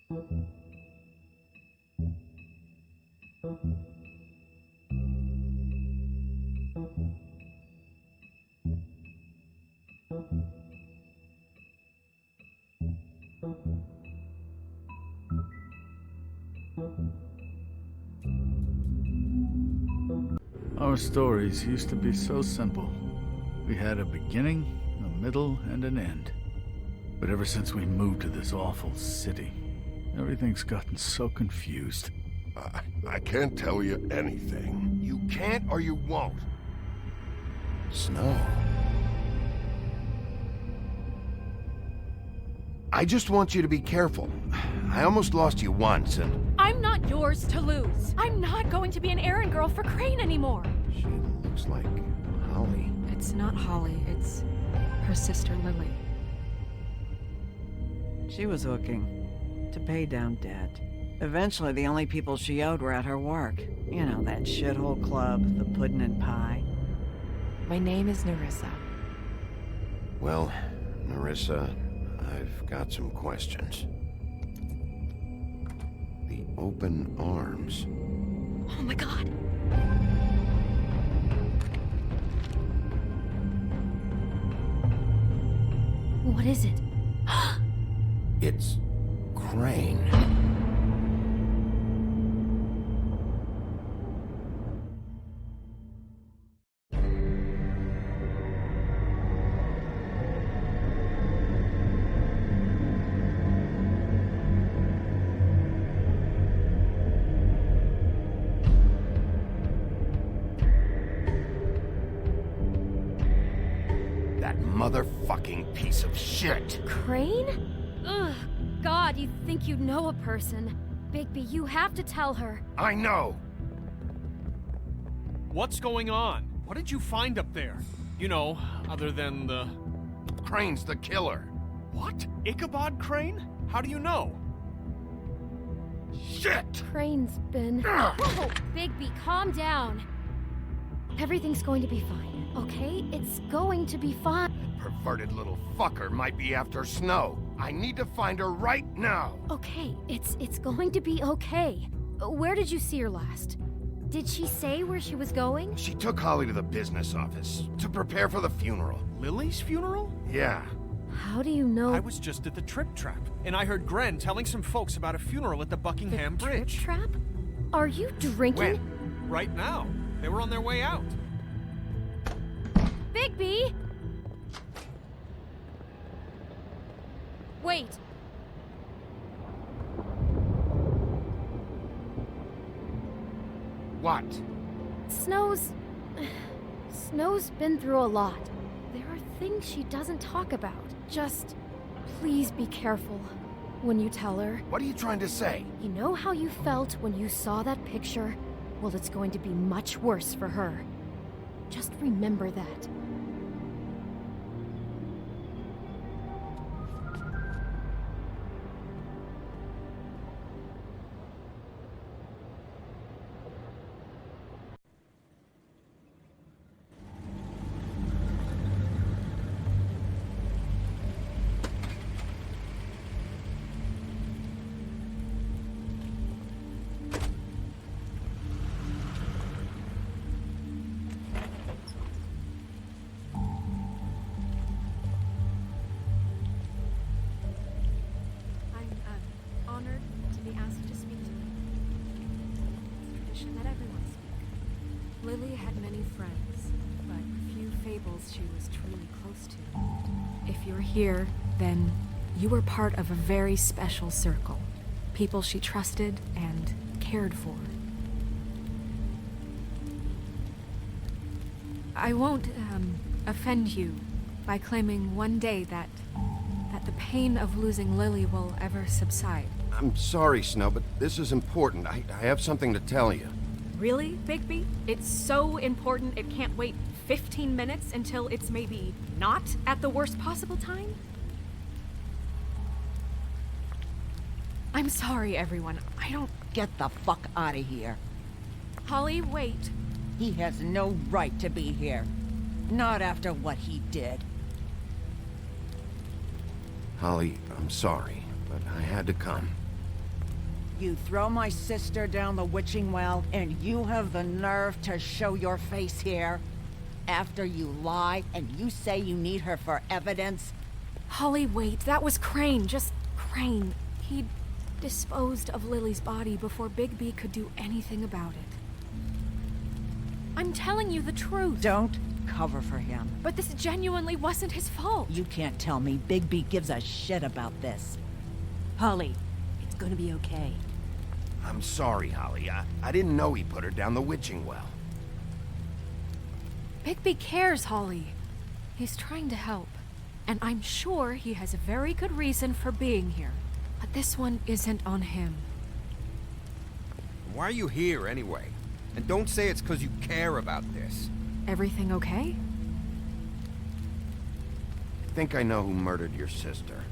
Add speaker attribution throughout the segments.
Speaker 1: Our stories used to be so simple. We had a beginning, a middle, and an end. But ever since we moved to this awful city, everything's gotten so confused.
Speaker 2: I can't tell you anything. You can't or you won't. Snow. I just want you to be careful. I almost lost you once, and...
Speaker 3: I'm not yours to lose. I'm not going to be an errand girl for Crane anymore.
Speaker 2: She looks like Holly.
Speaker 3: It's not Holly, it's her sister Lily.
Speaker 4: She was hooking to pay down debt. Eventually, the only people she owed were at her work. You know, that shithole club, the Puddin' and Pie.
Speaker 3: My name is Nerissa.
Speaker 2: Well, Nerissa, I've got some questions. The open arms.
Speaker 3: Oh my god. What is it?
Speaker 2: It's Crane. That motherfucking piece of shit.
Speaker 3: Crane? Ugh. God, you'd think you'd know a person. Bigby, you have to tell her.
Speaker 2: I know.
Speaker 5: What's going on? What did you find up there? You know, other than the...
Speaker 2: Crane's the killer.
Speaker 5: What? Ichabod Crane? How do you know?
Speaker 2: Shit!
Speaker 3: Crane's been... Whoa! Bigby, calm down. Everything's going to be fine, okay? It's going to be fine.
Speaker 2: Perverted little fucker might be after Snow. I need to find her right now.
Speaker 3: Okay, it's going to be okay. Where did you see her last? Did she say where she was going?
Speaker 2: She took Holly to the business office to prepare for the funeral.
Speaker 5: Lily's funeral?
Speaker 2: Yeah.
Speaker 3: How do you know?
Speaker 5: I was just at the Trip Trap, and I heard Gren telling some folks about a funeral at the Buckingham Bridge.
Speaker 3: Trip Trap? Are you drinking?
Speaker 2: When?
Speaker 5: Right now. They were on their way out.
Speaker 3: Bigby! Wait.
Speaker 2: What?
Speaker 3: Snow's been through a lot. There are things she doesn't talk about. Just please be careful when you tell her.
Speaker 2: What are you trying to say?
Speaker 3: You know how you felt when you saw that picture? Well, it's going to be much worse for her. Just remember that. Honored to be asked to speak to you. It's a tradition that everyone speaks. Lily had many friends, but few Fables she was truly close to. If you're here, then you were part of a very special circle. People she trusted and cared for. I won't, offend you by claiming one day that the pain of losing Lily will ever subside.
Speaker 2: I'm sorry, Snow, but this is important. I have something to tell you.
Speaker 3: Really, Bigby? It's so important it can't wait 15 minutes until it's maybe not at the worst possible time? I'm sorry, everyone. I don't...
Speaker 4: Get the fuck out of here.
Speaker 3: Holly, wait.
Speaker 4: He has no right to be here. Not after what he did.
Speaker 2: Holly, I'm sorry, but I had to come.
Speaker 4: You throw my sister down the witching well, and you have the nerve to show your face here? After you lie, and you say you need her for evidence?
Speaker 3: Holly, wait. That was Crane. Just Crane. He'd disposed of Lily's body before Bigby could do anything about it. I'm telling you the truth.
Speaker 4: Don't cover for him.
Speaker 3: But this genuinely wasn't his fault.
Speaker 4: You can't tell me Bigby gives a shit about this.
Speaker 6: Holly, it's gonna be okay.
Speaker 2: I'm sorry, Holly. I didn't know he put her down the witching well.
Speaker 3: Bigby cares, Holly. He's trying to help. And I'm sure he has a very good reason for being here. But this one isn't on him.
Speaker 7: Why are you here, anyway? And don't say it's because you care about this.
Speaker 3: Everything okay?
Speaker 2: I think I know who murdered your sister.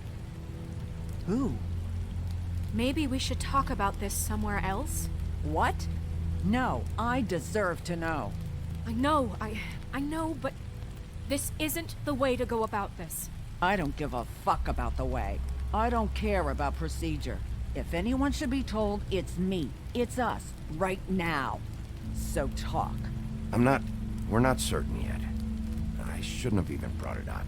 Speaker 4: Who?
Speaker 3: Maybe we should talk about this somewhere else?
Speaker 4: What? No, I deserve to know.
Speaker 3: I know, but this isn't the way to go about this.
Speaker 4: I don't give a fuck about the way. I don't care about procedure. If anyone should be told, it's me. It's us, right now. So talk.
Speaker 2: We're not certain yet. I shouldn't have even brought it up.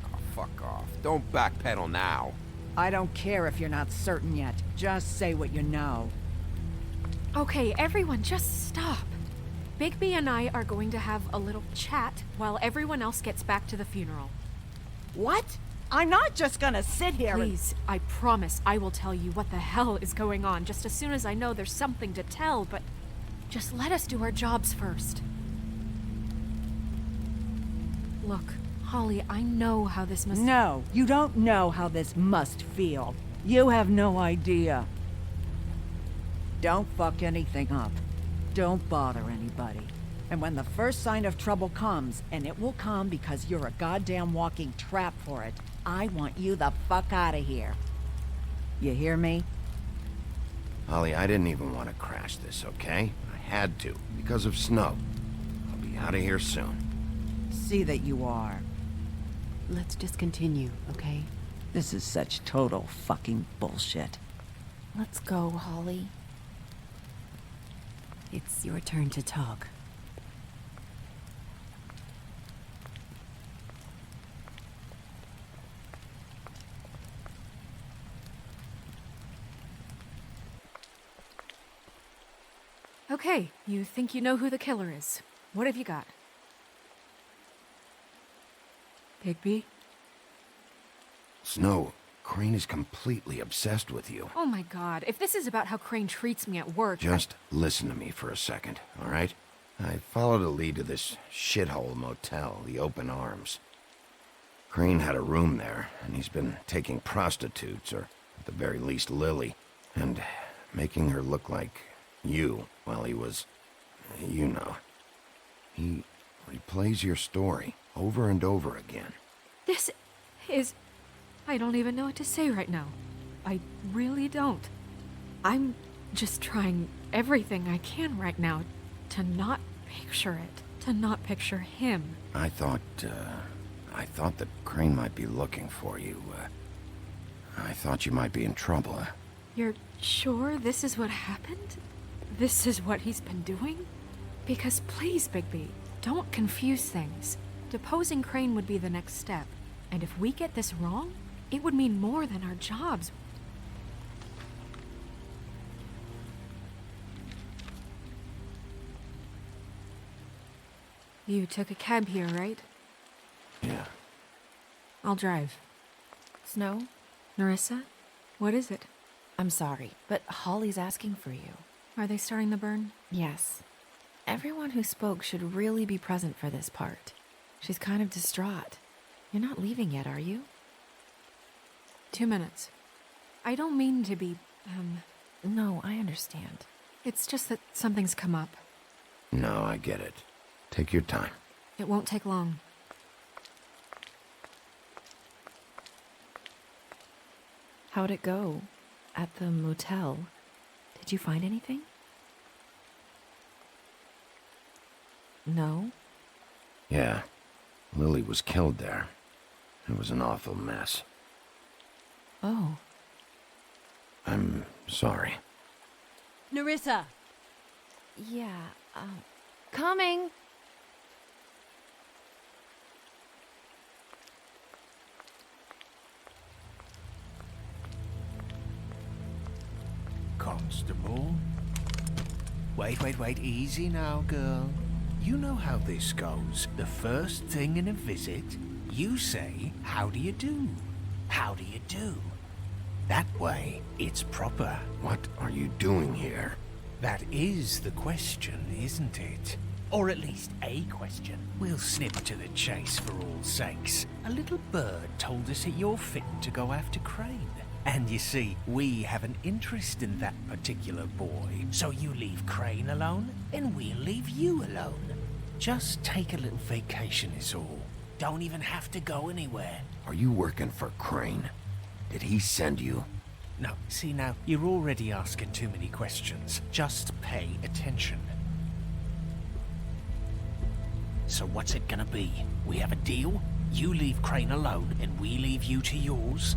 Speaker 7: Oh, fuck off. Don't backpedal now.
Speaker 4: I don't care if you're not certain yet. Just say what you know.
Speaker 3: Okay, everyone, just stop. Bigby and I are going to have a little chat while everyone else gets back to the funeral.
Speaker 4: What? I'm not just gonna sit here
Speaker 3: Please, I promise I will tell you what the hell is going on just as soon as I know there's something to tell, but just let us do our jobs first. Look, Holly, I know how this must...
Speaker 4: No, you don't know how this must feel. You have no idea. Don't fuck anything up. Don't bother anybody. And when the first sign of trouble comes, and it will come because you're a goddamn walking trap for it, I want you the fuck out of here. You hear me?
Speaker 2: Holly, I didn't even want to crash this, okay? I had to, because of snow. I'll be out of here soon.
Speaker 4: See that you are.
Speaker 6: Let's just continue, okay?
Speaker 4: This is such total fucking bullshit.
Speaker 6: Let's go, Holly. It's your turn to talk.
Speaker 3: Okay, you think you know who the killer is. What have you got? Bigby?
Speaker 2: Snow, Crane is completely obsessed with you.
Speaker 3: Oh my god, if this is about how Crane treats me at work...
Speaker 2: Just listen to me for a second, all right? I followed a lead to this shithole motel, the Open Arms. Crane had a room there, and he's been taking prostitutes, or at the very least Lily, and making her look like you while he was, you know. He replays your story over and over again.
Speaker 3: This is... I don't even know what to say right now. I really don't. I'm just trying everything I can right now to not picture it, to not picture him.
Speaker 2: I thought that Crane might be looking for you. I thought you might be in trouble.
Speaker 3: You're sure this is what happened? This is what he's been doing? Because please, Bigby, don't confuse things. Deposing Crane would be the next step. And if we get this wrong, it would mean more than our jobs. You took a cab here, right?
Speaker 2: Yeah.
Speaker 3: I'll drive.
Speaker 6: Snow,
Speaker 3: Narissa? What is it?
Speaker 6: I'm sorry, but Holly's asking for you.
Speaker 3: Are they starting the burn?
Speaker 6: Yes. Everyone who spoke should really be present for this part. She's kind of distraught. You're not leaving yet, are you?
Speaker 3: 2 minutes. I don't mean to be,
Speaker 6: No, I understand.
Speaker 3: It's just that something's come up.
Speaker 2: No, I get it. Take your time.
Speaker 3: It won't take long.
Speaker 6: How'd it go? At the motel? Did you find anything? No?
Speaker 2: Yeah. Lily was killed there. It was an awful mess.
Speaker 6: Oh.
Speaker 2: I'm sorry.
Speaker 3: Nerissa!
Speaker 6: Yeah, coming.
Speaker 5: Constable? Wait, easy now, girl. You know how this goes. The first thing in a visit, you say, how do you do? How do you do? That way, it's proper.
Speaker 2: What are you doing here?
Speaker 5: That is the question, isn't it? Or at least a question. We'll snip to the chase for all sakes. A little bird told us that you're fit to go after Crane. And you see, we have an interest in that particular boy. So you leave Crane alone, and we'll leave you alone. Just take a little vacation is all. Don't even have to go anywhere.
Speaker 2: Are you working for Crane? Did he send you?
Speaker 5: No, see now, you're already asking too many questions. Just pay attention. So what's it gonna be? We have a deal? You leave Crane alone, and we leave you to yours?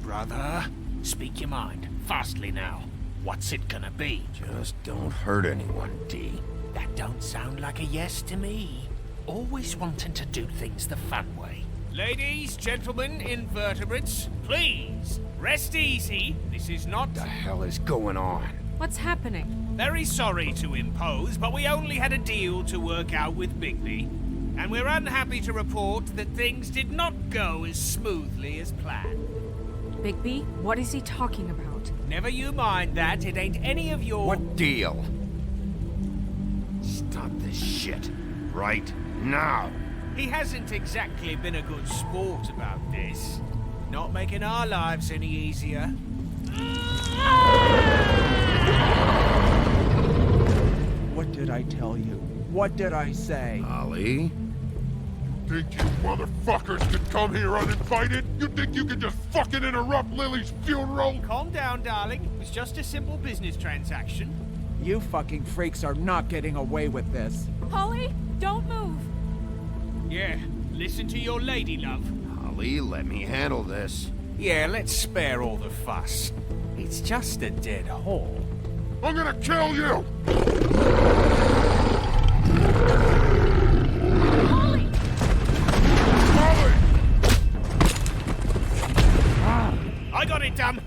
Speaker 5: Brother, speak your mind, fastly now. What's it gonna be?
Speaker 2: Just don't hurt anyone, D.
Speaker 5: That don't sound like a yes to me. Always wanting to do things the fun way. Ladies, gentlemen, invertebrates, please, rest easy. This is not...
Speaker 2: What the hell is going on?
Speaker 3: What's happening?
Speaker 5: Very sorry to impose, but we only had a deal to work out with Bigby. And we're unhappy to report that things did not go as smoothly as planned.
Speaker 3: Bigby? What is he talking about?
Speaker 5: Never you mind that, it ain't any of your...
Speaker 2: What deal? Stop this shit. Right now.
Speaker 5: He hasn't exactly been a good sport about this. Not making our lives any easier.
Speaker 8: What did I tell you? What did I say?
Speaker 2: Ollie?
Speaker 9: Think you motherfuckers could come here uninvited? You think you could just fucking interrupt Lily's funeral?
Speaker 5: Calm down, darling. It was just a simple business transaction.
Speaker 8: You fucking freaks are not getting away with this.
Speaker 3: Holly, don't move!
Speaker 5: Yeah, listen to your lady, love.
Speaker 2: Ollie, let me handle this.
Speaker 5: Yeah, let's spare all the fuss. It's just a dead hole.
Speaker 9: I'm gonna kill you!
Speaker 3: Holly!
Speaker 5: I got it done.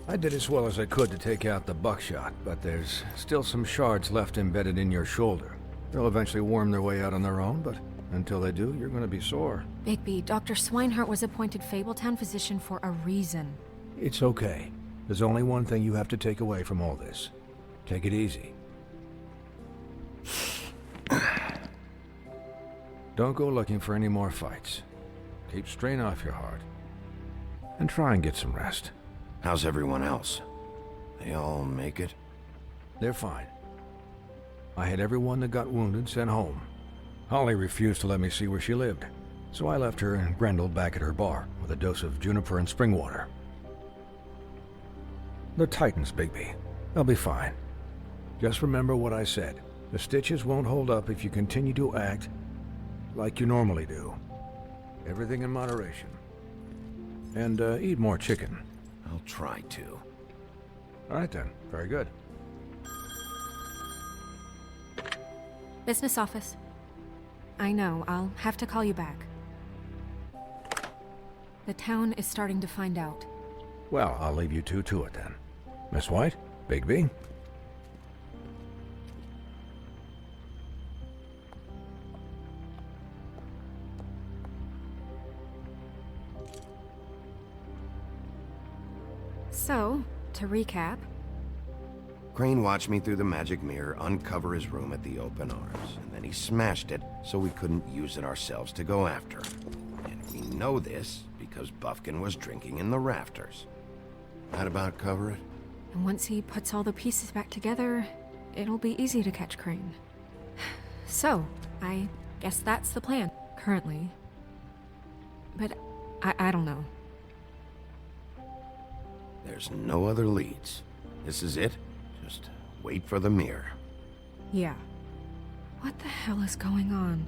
Speaker 10: I did as well as I could to take out the buckshot, but there's still some shards left embedded in your shoulder. They'll eventually worm their way out on their own, but until they do, you're gonna be sore.
Speaker 3: Bigby, Dr. Swinehart was appointed Fabletown physician for a reason.
Speaker 10: It's okay. There's only one thing you have to take away from all this. Take it easy. Don't go looking for any more fights. Keep strain off your heart. And try and get some rest.
Speaker 2: How's everyone else? They all make it?
Speaker 10: They're fine. I had everyone that got wounded sent home. Holly refused to let me see where she lived, so I left her and Grendel back at her bar with a dose of juniper and spring water. They're Titans, Bigby. They'll be fine. Just remember what I said. The stitches won't hold up if you continue to act like you normally do. Everything in moderation. And eat more chicken.
Speaker 2: I'll try to.
Speaker 10: All right then. Very good.
Speaker 3: Business office. I know, I'll have to call you back. The town is starting to find out.
Speaker 10: Well, I'll leave you two to it then. Miss White? Bigby?
Speaker 3: So, to recap,
Speaker 2: Crane watched me through the magic mirror uncover his room at the open arms, and then he smashed it so we couldn't use it ourselves to go after him. And we know this because Buffkin was drinking in the rafters. That about cover it?
Speaker 3: and once he puts all the pieces back together, it'll be easy to catch Crane. So, I guess that's the plan, currently. But I don't know.
Speaker 2: There's no other leads. This is it. Just wait for the mirror.
Speaker 3: Yeah. What the hell is going on?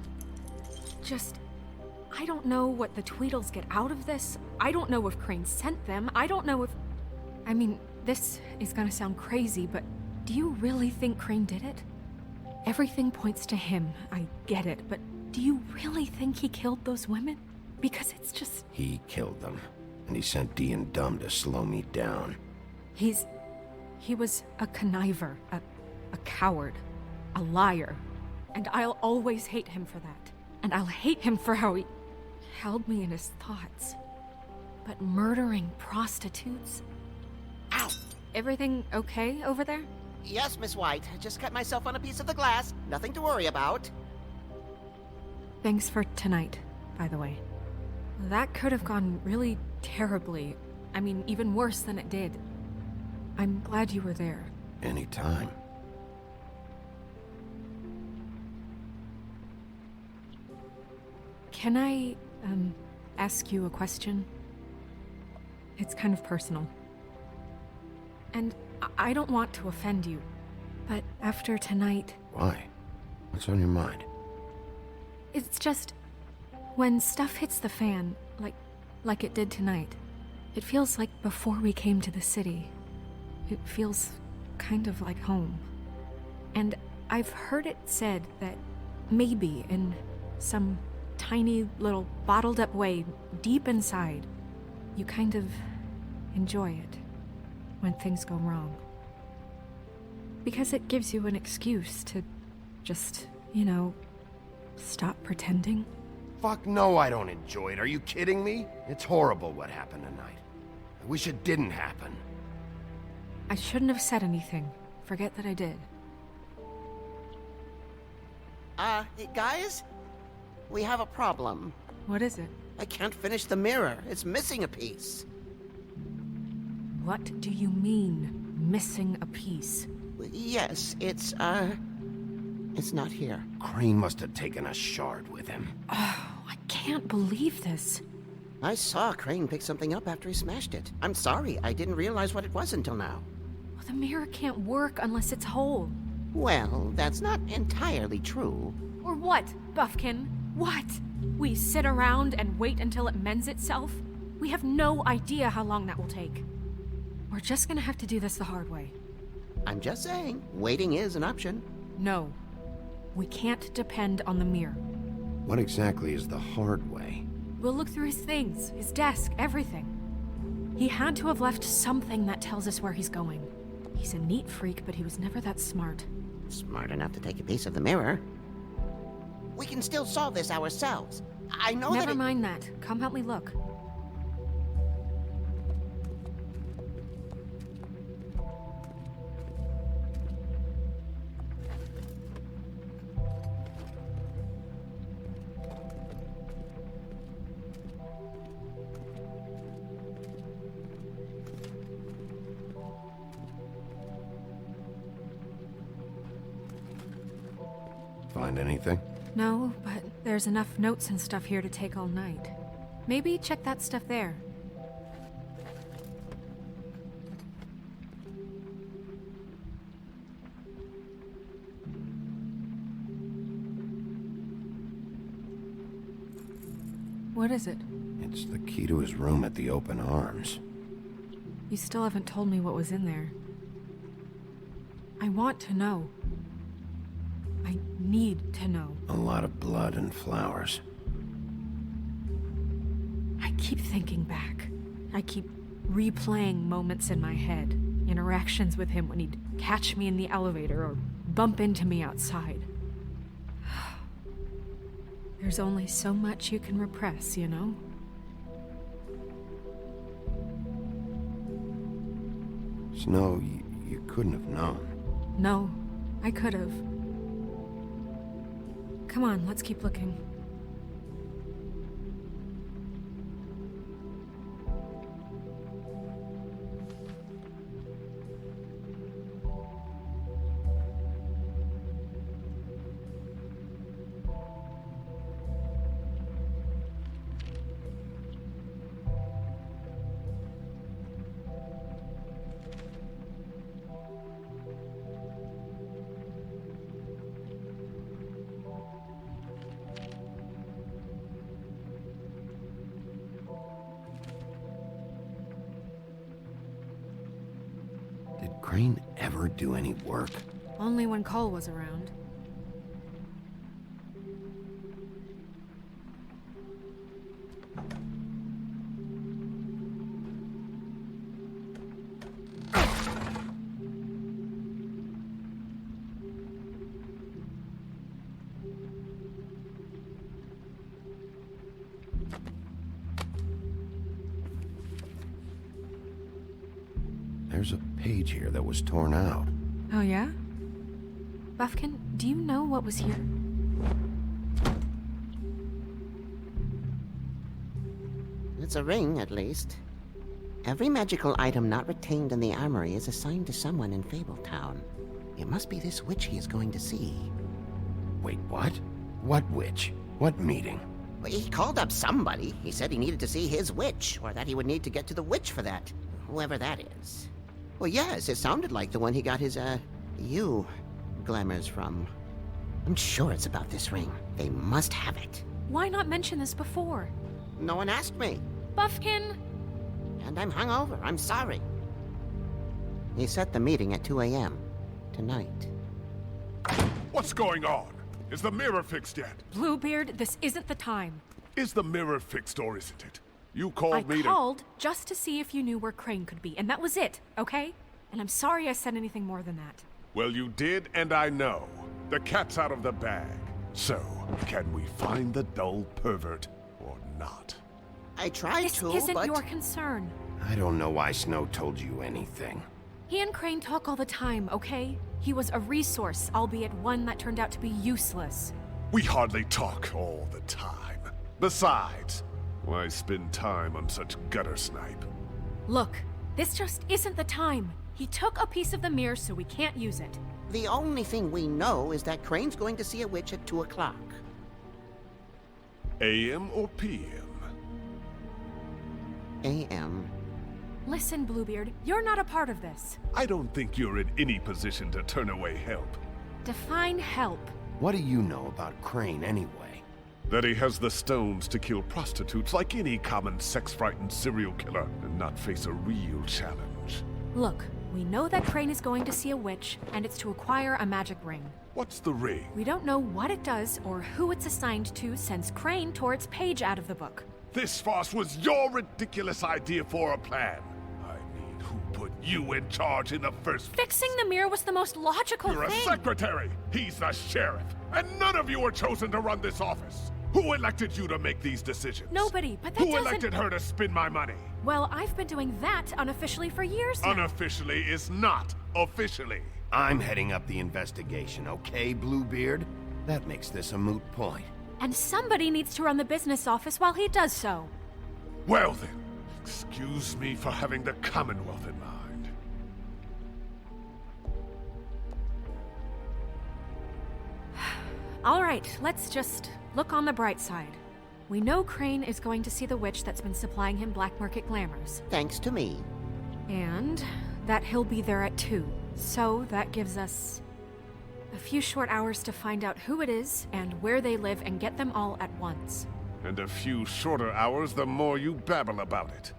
Speaker 3: I don't know what the Tweedles get out of this. I don't know if Crane sent them. I don't know if... I mean, this is gonna sound crazy, but do you really think Crane did it? Everything points to him, I get it, but do you really think he killed those women? Because it's just...
Speaker 2: He killed them, and he sent Dee and Dumb to slow me down.
Speaker 3: He was a conniver, a coward, a liar, and I'll always hate him for that. And I'll hate him for how he held me in his thoughts. But murdering prostitutes? Ow! Everything okay over there?
Speaker 11: Yes, Miss White. I just cut myself on a piece of the glass. Nothing to worry about.
Speaker 3: Thanks for tonight, by the way. That could have gone really terribly. I mean, even worse than it did. I'm glad you were there.
Speaker 2: Anytime.
Speaker 3: Can I, ask you a question? It's kind of personal. And I don't want to offend you, but after tonight...
Speaker 2: Why? What's on your mind?
Speaker 3: It's just... when stuff hits the fan, like it did tonight, it feels like before we came to the city. It feels kind of like home. And I've heard it said that maybe in some tiny little bottled up way deep inside, you kind of enjoy it when things go wrong. Because it gives you an excuse to just, stop pretending.
Speaker 2: Fuck no, I don't enjoy it. Are you kidding me? It's horrible what happened tonight. I wish it didn't happen.
Speaker 3: I shouldn't have said anything. Forget that I did.
Speaker 11: Guys? We have a problem.
Speaker 3: What is it?
Speaker 11: I can't finish the mirror. It's missing a piece.
Speaker 3: What do you mean, missing a piece?
Speaker 11: Yes, it's not here.
Speaker 2: Crane must have taken a shard with him.
Speaker 3: Oh, I can't believe this.
Speaker 11: I saw Crane pick something up after he smashed it. I'm sorry, I didn't realize what it was until now.
Speaker 3: Well, the mirror can't work unless it's whole.
Speaker 11: Well, that's not entirely true.
Speaker 3: Or what, Buffkin? What? We sit around and wait until it mends itself? We have no idea how long that will take. We're just gonna have to do this the hard way.
Speaker 11: I'm just saying, waiting is an option.
Speaker 3: No. We can't depend on the mirror.
Speaker 2: What exactly is the hard way?
Speaker 3: We'll look through his things, his desk, everything. He had to have left something that tells us where he's going. He's a neat freak, but he was never that smart.
Speaker 11: Smart enough to take a piece of the mirror. We can still solve this ourselves. I know
Speaker 3: Never mind that. Come help me look.
Speaker 2: Find anything?
Speaker 3: No, but there's enough notes and stuff here to take all night. Maybe check that stuff there. What is it?
Speaker 2: It's the key to his room at the Open Arms.
Speaker 3: You still haven't told me what was in there. I want to know. I need to know.
Speaker 2: A lot of blood and flowers.
Speaker 3: I keep thinking back. I keep replaying moments in my head. Interactions with him when he'd catch me in the elevator or bump into me outside. There's only so much you can repress, you know?
Speaker 2: Snow, you couldn't have known.
Speaker 3: No, I could have. Come on, let's keep looking.
Speaker 2: Did Crane ever do any work?
Speaker 3: Only when Cole was around.
Speaker 2: There's a page here that was torn out.
Speaker 3: Oh yeah? Buffkin, do you know what was here?
Speaker 11: It's a ring, at least. Every magical item not retained in the armory is assigned to someone in Fabletown. It must be this witch he is going to see.
Speaker 2: Wait, what? What witch? What meeting?
Speaker 11: Well, he called up somebody. He said he needed to see his witch, or that he would need to get to the witch for that. Whoever that is. Well, yes, it sounded like the one he got his, glamours from. I'm sure it's about this ring. They must have it.
Speaker 3: Why not mention this before?
Speaker 11: No one asked me.
Speaker 3: Buffkin!
Speaker 11: And I'm hungover. I'm sorry. He set the meeting at 2 a.m. tonight.
Speaker 9: What's going on? Is the mirror fixed yet?
Speaker 3: Bluebeard, this isn't the time.
Speaker 9: Is the mirror fixed or isn't it? You called me
Speaker 3: I called just to see if you knew where Crane could be, and that was it, okay? And I'm sorry I said anything more than that.
Speaker 9: Well, you did, and I know. The cat's out of the bag. So, can we find the dull pervert or not?
Speaker 11: I tried
Speaker 3: This
Speaker 11: to,
Speaker 3: isn't
Speaker 11: but...
Speaker 3: your concern.
Speaker 2: I don't know why Snow told you anything.
Speaker 3: He and Crane talk all the time, okay? He was a resource, albeit one that turned out to be useless.
Speaker 9: We hardly talk all the time. Besides, why spend time on such gutter snipe?
Speaker 3: Look, this just isn't the time. He took a piece of the mirror, so we can't use it.
Speaker 11: The only thing we know is that Crane's going to see a witch at 2 o'clock.
Speaker 9: AM or PM?
Speaker 11: A.M.
Speaker 3: Listen, Bluebeard, you're not a part of this.
Speaker 9: I don't think you're in any position to turn away help.
Speaker 3: Define help.
Speaker 2: What do you know about Crane anyway?
Speaker 9: That he has the stones to kill prostitutes like any common sex-frightened serial killer and not face a real challenge.
Speaker 3: Look, we know that Crane is going to see a witch, and it's to acquire a magic ring.
Speaker 9: What's the ring?
Speaker 3: We don't know what it does or who it's assigned to since Crane tore its page out of the book.
Speaker 9: This farce was your ridiculous idea for a plan. I mean, who put you in charge in the first place?
Speaker 3: Fixing the mirror was the most logical
Speaker 9: You're
Speaker 3: thing.
Speaker 9: a secretary! He's the sheriff! And none of you were chosen to run this office! Who elected you to make these decisions?
Speaker 3: Nobody, but that
Speaker 9: Who
Speaker 3: doesn't...
Speaker 9: elected her to spend my money?
Speaker 3: Well, I've been doing that unofficially for years now.
Speaker 9: Unofficially is not officially.
Speaker 2: I'm heading up the investigation, okay, Bluebeard? That makes this a moot point.
Speaker 3: And somebody needs to run the business office while he does so.
Speaker 9: Well then, excuse me for having the Commonwealth in mind.
Speaker 3: All right, let's just look on the bright side. We know Crane is going to see the witch that's been supplying him black market glamours.
Speaker 11: Thanks to me.
Speaker 3: And that he'll be there at 2. So that gives us a few short hours to find out who it is and where they live and get them all at once.
Speaker 9: And a few shorter hours the more you babble about it.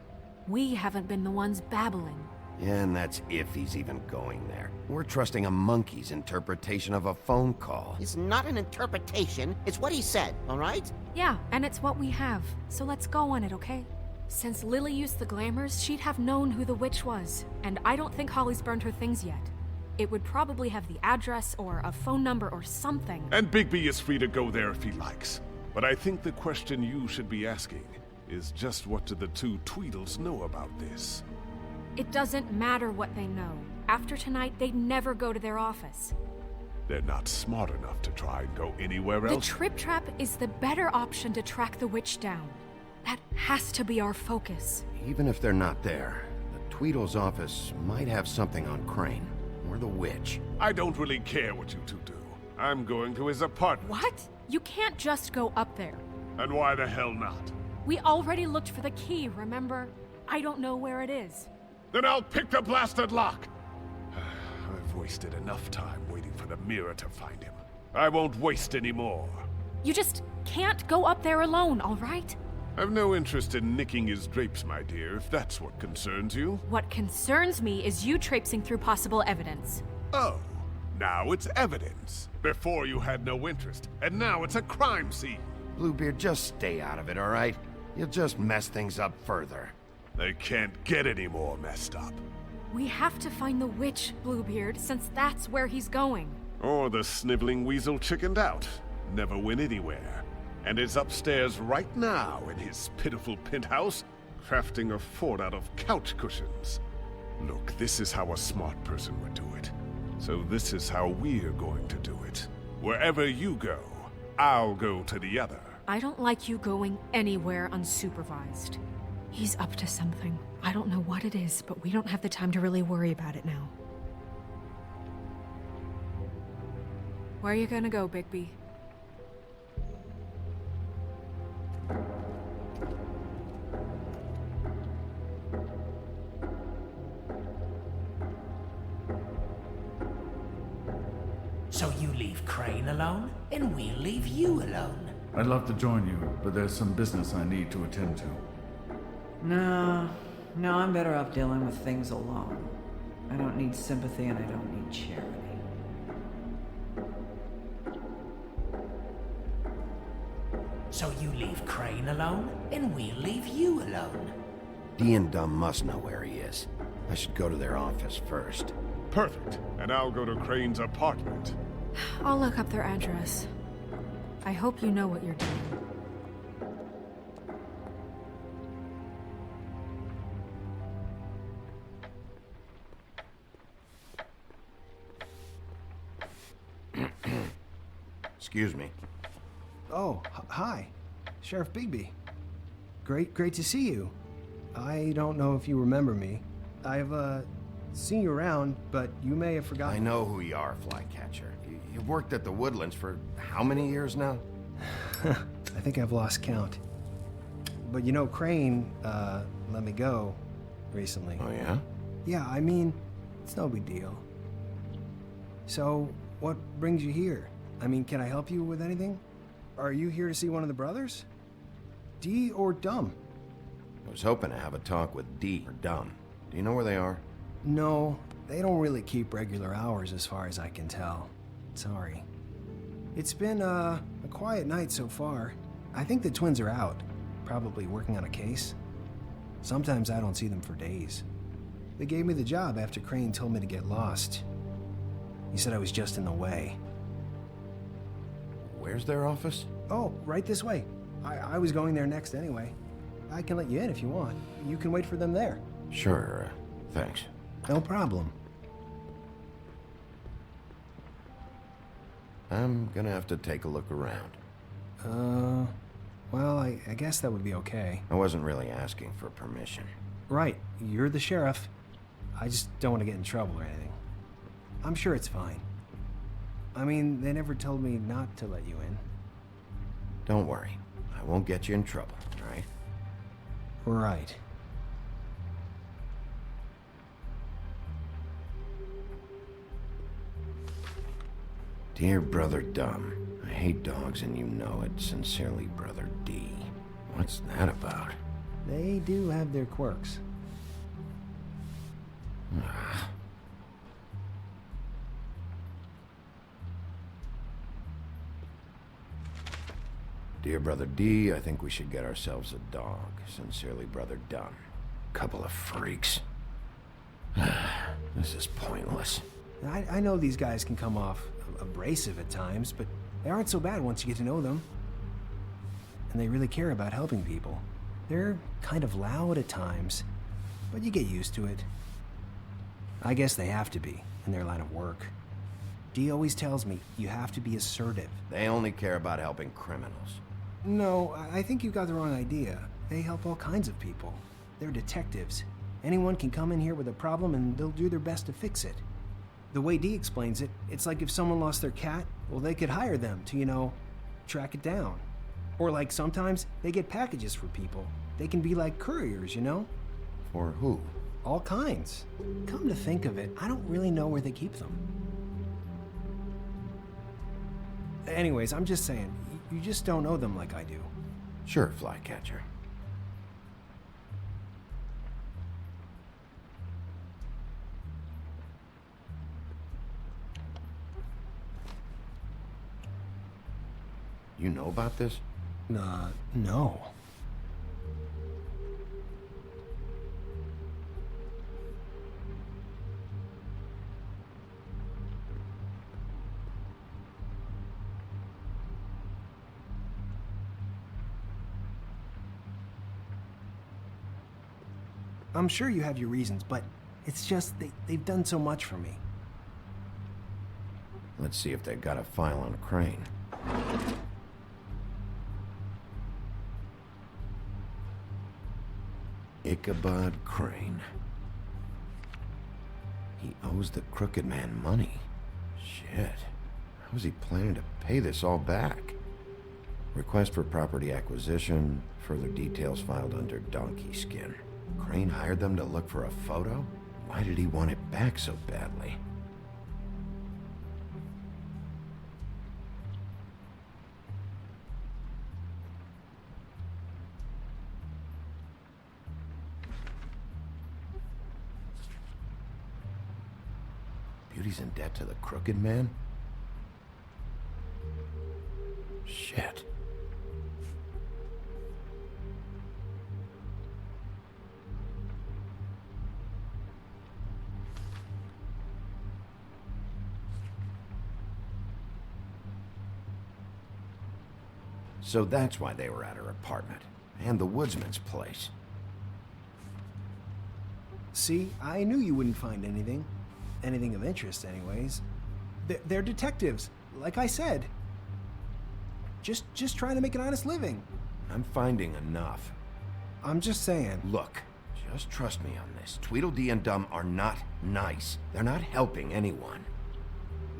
Speaker 3: We haven't been the ones babbling.
Speaker 2: Yeah, and that's if he's even going there. We're trusting a monkey's interpretation of a phone call.
Speaker 11: It's not an interpretation, it's what he said, all right?
Speaker 3: Yeah, and it's what we have. So let's go on it, okay? Since Lily used the glamours, she'd have known who the witch was. And I don't think Holly's burned her things yet. It would probably have the address or a phone number or something.
Speaker 9: And Bigby is free to go there if he likes. But I think the question you should be asking is just what do the two Tweedles know about this?
Speaker 3: It doesn't matter what they know. After tonight, they'd never go to their office.
Speaker 9: They're not smart enough to try and go anywhere
Speaker 3: The
Speaker 9: else.
Speaker 3: Trip Trap is the better option to track the witch down. That has to be our focus.
Speaker 2: Even if they're not there, the Tweedle's office might have something on Crane, or the witch.
Speaker 9: I don't really care what you two do. I'm going to his apartment.
Speaker 3: What? You can't just go up there.
Speaker 9: And why the hell not?
Speaker 3: We already looked for the key, remember? I don't know where it is.
Speaker 9: Then I'll pick the blasted lock! I've wasted enough time waiting for the mirror to find him. I won't waste any more.
Speaker 3: You just can't go up there alone, all right?
Speaker 9: I've no interest in nicking his drapes, my dear, if that's what concerns you.
Speaker 3: What concerns me is you traipsing through possible evidence.
Speaker 9: Oh, now it's evidence. Before you had no interest, and now it's a crime scene.
Speaker 2: Bluebeard, just stay out of it, all right? You'll just mess things up further.
Speaker 9: They can't get any more messed up.
Speaker 3: We have to find the witch, Bluebeard, since that's where he's going.
Speaker 9: Or the sniveling weasel chickened out. Never went anywhere. And is upstairs right now in his pitiful penthouse, crafting a fort out of couch cushions. Look, this is how a smart person would do it. So this is how we're going to do it. Wherever you go, I'll go to the other.
Speaker 3: I don't like you going anywhere unsupervised. He's up to something. I don't know what it is, but we don't have the time to really worry about it now. Where are you gonna go, Bigby?
Speaker 5: So you leave Crane alone, and we'll leave you alone.
Speaker 1: I'd love to join you, but there's some business I need to attend to.
Speaker 4: No, I'm better off dealing with things alone. I don't need sympathy and I don't need charity.
Speaker 5: So you leave Crane alone, and we'll leave you alone.
Speaker 2: Dee and Dumb must know where he is. I should go to their office first.
Speaker 9: Perfect. And I'll go to Crane's apartment.
Speaker 3: I'll look up their address. I hope you know what you're doing.
Speaker 2: Excuse me.
Speaker 12: Oh, hi. Sheriff Bigby. Great to see you. I don't know if you remember me. I've, seen you around, but you may have forgotten.
Speaker 2: I know who you are, Flycatcher. You've worked at the Woodlands for how many years now?
Speaker 12: I think I've lost count. But you know, Crane, let me go recently.
Speaker 2: Oh, yeah?
Speaker 12: Yeah, I mean, it's no big deal. So, what brings you here? I mean, can I help you with anything? Are you here to see one of the brothers? Dee or Dumb?
Speaker 2: I was hoping to have a talk with Dee or Dumb. Do you know where they are?
Speaker 12: No, they don't really keep regular hours as far as I can tell. Sorry. It's been, a quiet night so far. I think the twins are out, probably working on a case. Sometimes I don't see them for days. They gave me the job after Crane told me to get lost. He said I was just in the way.
Speaker 2: Where's their office?
Speaker 12: Oh, right this way. I was going there next anyway. I can let you in if you want. You can wait for them there.
Speaker 2: Sure, thanks.
Speaker 12: No problem.
Speaker 2: I'm gonna have to take a look around.
Speaker 12: Well, I guess that would be okay.
Speaker 2: I wasn't really asking for permission.
Speaker 12: Right, you're the sheriff. I just don't want to get in trouble or anything. I'm sure it's fine. I mean, they never told me not to let you in.
Speaker 2: Don't worry. I won't get you in trouble, all right?
Speaker 12: Right.
Speaker 2: Dear Brother Dumb, I hate dogs and you know it. Sincerely, Brother D. What's that about?
Speaker 12: They do have their quirks.
Speaker 2: Dear Brother D, I think we should get ourselves a dog. Sincerely, Brother Dumb. Couple of freaks. This is pointless.
Speaker 12: I know these guys can come off abrasive at times, but they aren't so bad once you get to know them. And they really care about helping people. They're kind of loud at times, but you get used to it. I guess they have to be, in their line of work. Dee always tells me you have to be assertive.
Speaker 2: They only care about helping criminals.
Speaker 12: No, I think you got the wrong idea. They help all kinds of people. They're detectives. Anyone can come in here with a problem and they'll do their best to fix it. The way Dee explains it, it's like if someone lost their cat, well, they could hire them to, track it down. Or like sometimes they get packages for people. They can be like couriers,
Speaker 2: For who?
Speaker 12: All kinds. Come to think of it, I don't really know where they keep them. Anyways, I'm just saying, you just don't know them like I do.
Speaker 2: Sure, Flycatcher. You know about this?
Speaker 12: No. I'm sure you have your reasons, but it's just they've done so much for me.
Speaker 2: Let's see if they've got a file on Crane. Ichabod Crane. He owes the Crooked Man money. Shit. How is he planning to pay this all back? Request for property acquisition. Further details filed under Donkey Skin. Crane hired them to look for a photo? Why did he want it back so badly? Beauty's in debt to the Crooked Man? Shit. So that's why they were at her apartment. And the woodsman's place.
Speaker 12: See, I knew you wouldn't find anything. Anything of interest, anyways. They're detectives, like I said. Just trying to make an honest living.
Speaker 2: I'm finding enough.
Speaker 12: I'm just saying.
Speaker 2: Look, just trust me on this. Tweedledee and Dumb are not nice. They're not helping anyone.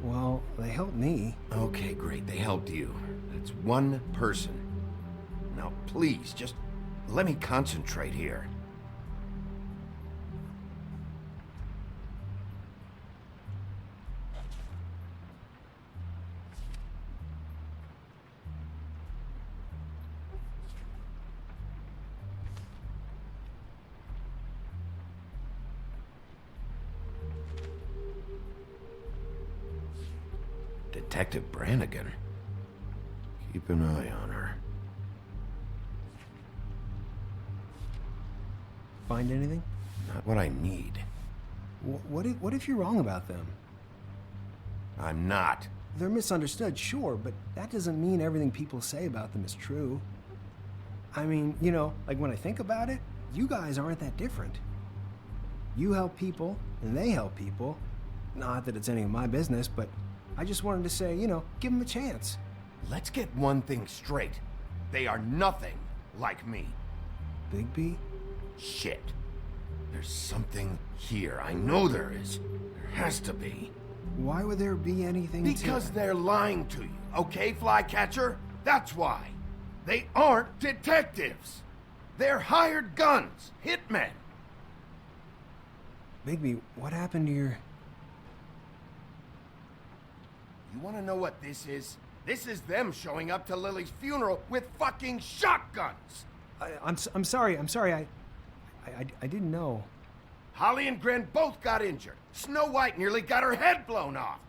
Speaker 12: Well, they helped me.
Speaker 2: Okay, great. They helped you. That's one person. Now, please, just let me concentrate here. Detective Brannigan. Keep an eye on her.
Speaker 12: Find anything?
Speaker 2: Not what I need.
Speaker 12: What if you're wrong about them?
Speaker 2: I'm not.
Speaker 12: They're misunderstood, sure, but that doesn't mean everything people say about them is true. I mean, like when I think about it, you guys aren't that different. You help people, and they help people. Not that it's any of my business, but I just wanted to say, give them a chance.
Speaker 2: Let's get one thing straight. They are nothing like me.
Speaker 12: Bigby?
Speaker 2: Shit. There's something here. I know there is. There has to be.
Speaker 12: Why would there be anything
Speaker 2: Because they're lying to you, okay, Flycatcher? That's why. They aren't detectives. They're hired guns, hitmen.
Speaker 12: Bigby, what happened to your...
Speaker 2: You want to know what this is? This is them showing up to Lily's funeral with fucking shotguns.
Speaker 12: I'm sorry. I didn't know.
Speaker 2: Holly and Gren both got injured. Snow White nearly got her head blown off.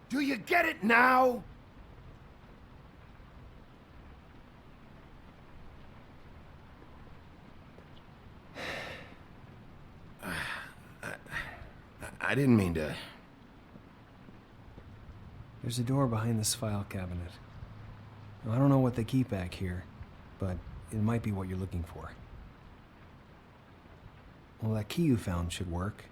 Speaker 2: Do you get it now? I didn't mean to...
Speaker 12: There's a door behind this file cabinet. I don't know what they keep back here, but it might be what you're looking for. Well, that key you found should work.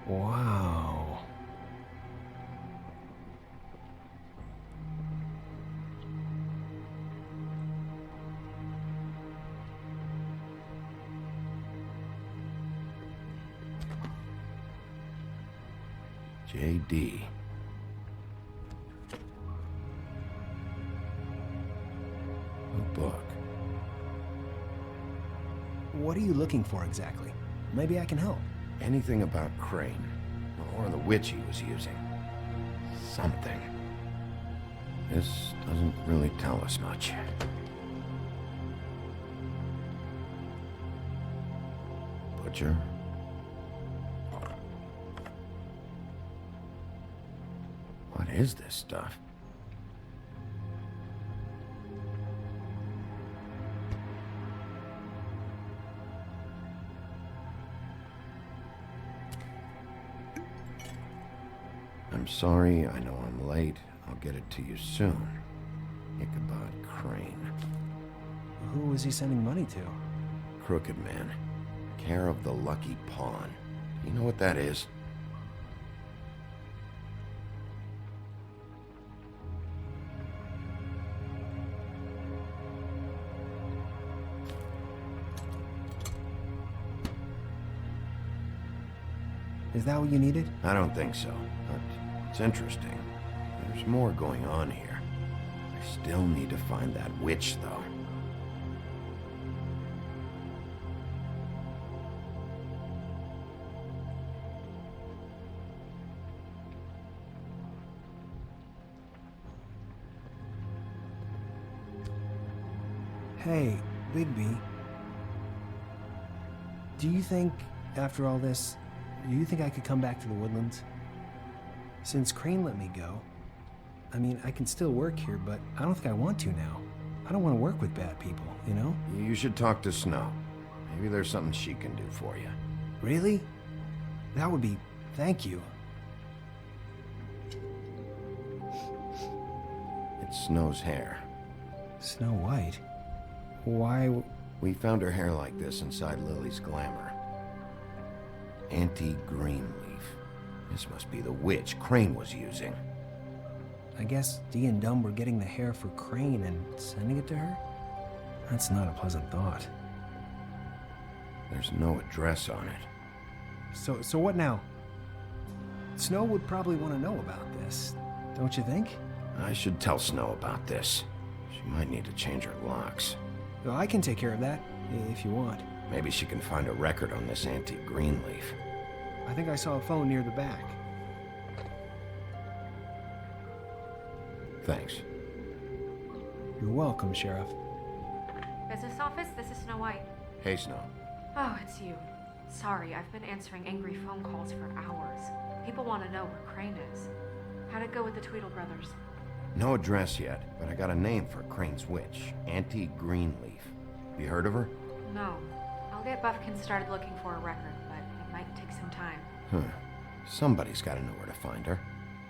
Speaker 12: Wow.
Speaker 2: J.D. A book.
Speaker 12: What are you looking for exactly? Maybe I can help.
Speaker 2: Anything about Crane, or the witch he was using. Something. This doesn't really tell us much. Butcher? What is this stuff? I'm sorry, I know I'm late. I'll get it to you soon. Ichabod Crane.
Speaker 12: Who was he sending money to?
Speaker 2: Crooked Man. Care of the Lucky Pawn. You know what that is?
Speaker 12: Is that what you needed?
Speaker 2: I don't think so, but it's interesting. There's more going on here. I still need to find that witch, though.
Speaker 12: Hey, Bigby. Do you think, after all this, do you think I could come back to the Woodlands? Since Crane let me go, I mean, I can still work here, but I don't think I want to now. I don't want to work with bad people, you know?
Speaker 2: You should talk to Snow. Maybe there's something she can do for you.
Speaker 12: Really? That would be... thank you.
Speaker 2: It's Snow's hair.
Speaker 12: Snow White? Why...
Speaker 2: We found her hair like this inside Lily's glamour. Anti-green leaf. This must be the witch Crane was using.
Speaker 12: I guess Dee and Dumb were getting the hair for Crane and sending it to her? That's not a pleasant thought.
Speaker 2: There's no address on it.
Speaker 12: So what now? Snow would probably want to know about this, don't you think?
Speaker 2: I should tell Snow about this. She might need to change her locks.
Speaker 12: Well, I can take care of that, if you want.
Speaker 2: Maybe she can find a record on this anti-green leaf.
Speaker 12: I think I saw a phone near the back.
Speaker 2: Thanks.
Speaker 12: You're welcome, Sheriff.
Speaker 3: Business office, this is Snow White.
Speaker 2: Hey, Snow.
Speaker 3: Oh, it's you. Sorry, I've been answering angry phone calls for hours. People want to know where Crane is. How'd it go with the Tweedle brothers?
Speaker 2: No address yet, but I got a name for Crane's witch. Anti-Greenleaf. You heard of her?
Speaker 3: No. I'll get Buffkin started looking for a record, but it might take some time.
Speaker 2: Huh. Somebody's gotta know where to find her.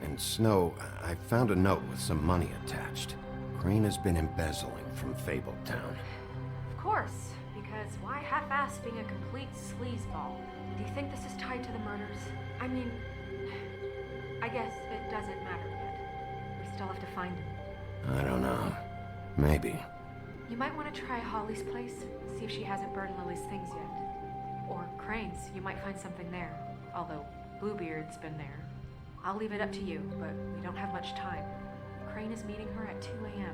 Speaker 2: And Snow, I found a note with some money attached. Crane has been embezzling from Fabletown.
Speaker 3: Of course, because why half-ass being a complete sleazeball? Do you think this is tied to the murders? I mean, I guess it doesn't matter yet. We still have to find him.
Speaker 2: I don't know. Maybe.
Speaker 3: You might want to try Holly's place, see if she hasn't burned Lily's things yet. Or Crane's, you might find something there. Although Bluebeard's been there. I'll leave it up to you, but we don't have much time. Crane is meeting her at 2 a.m.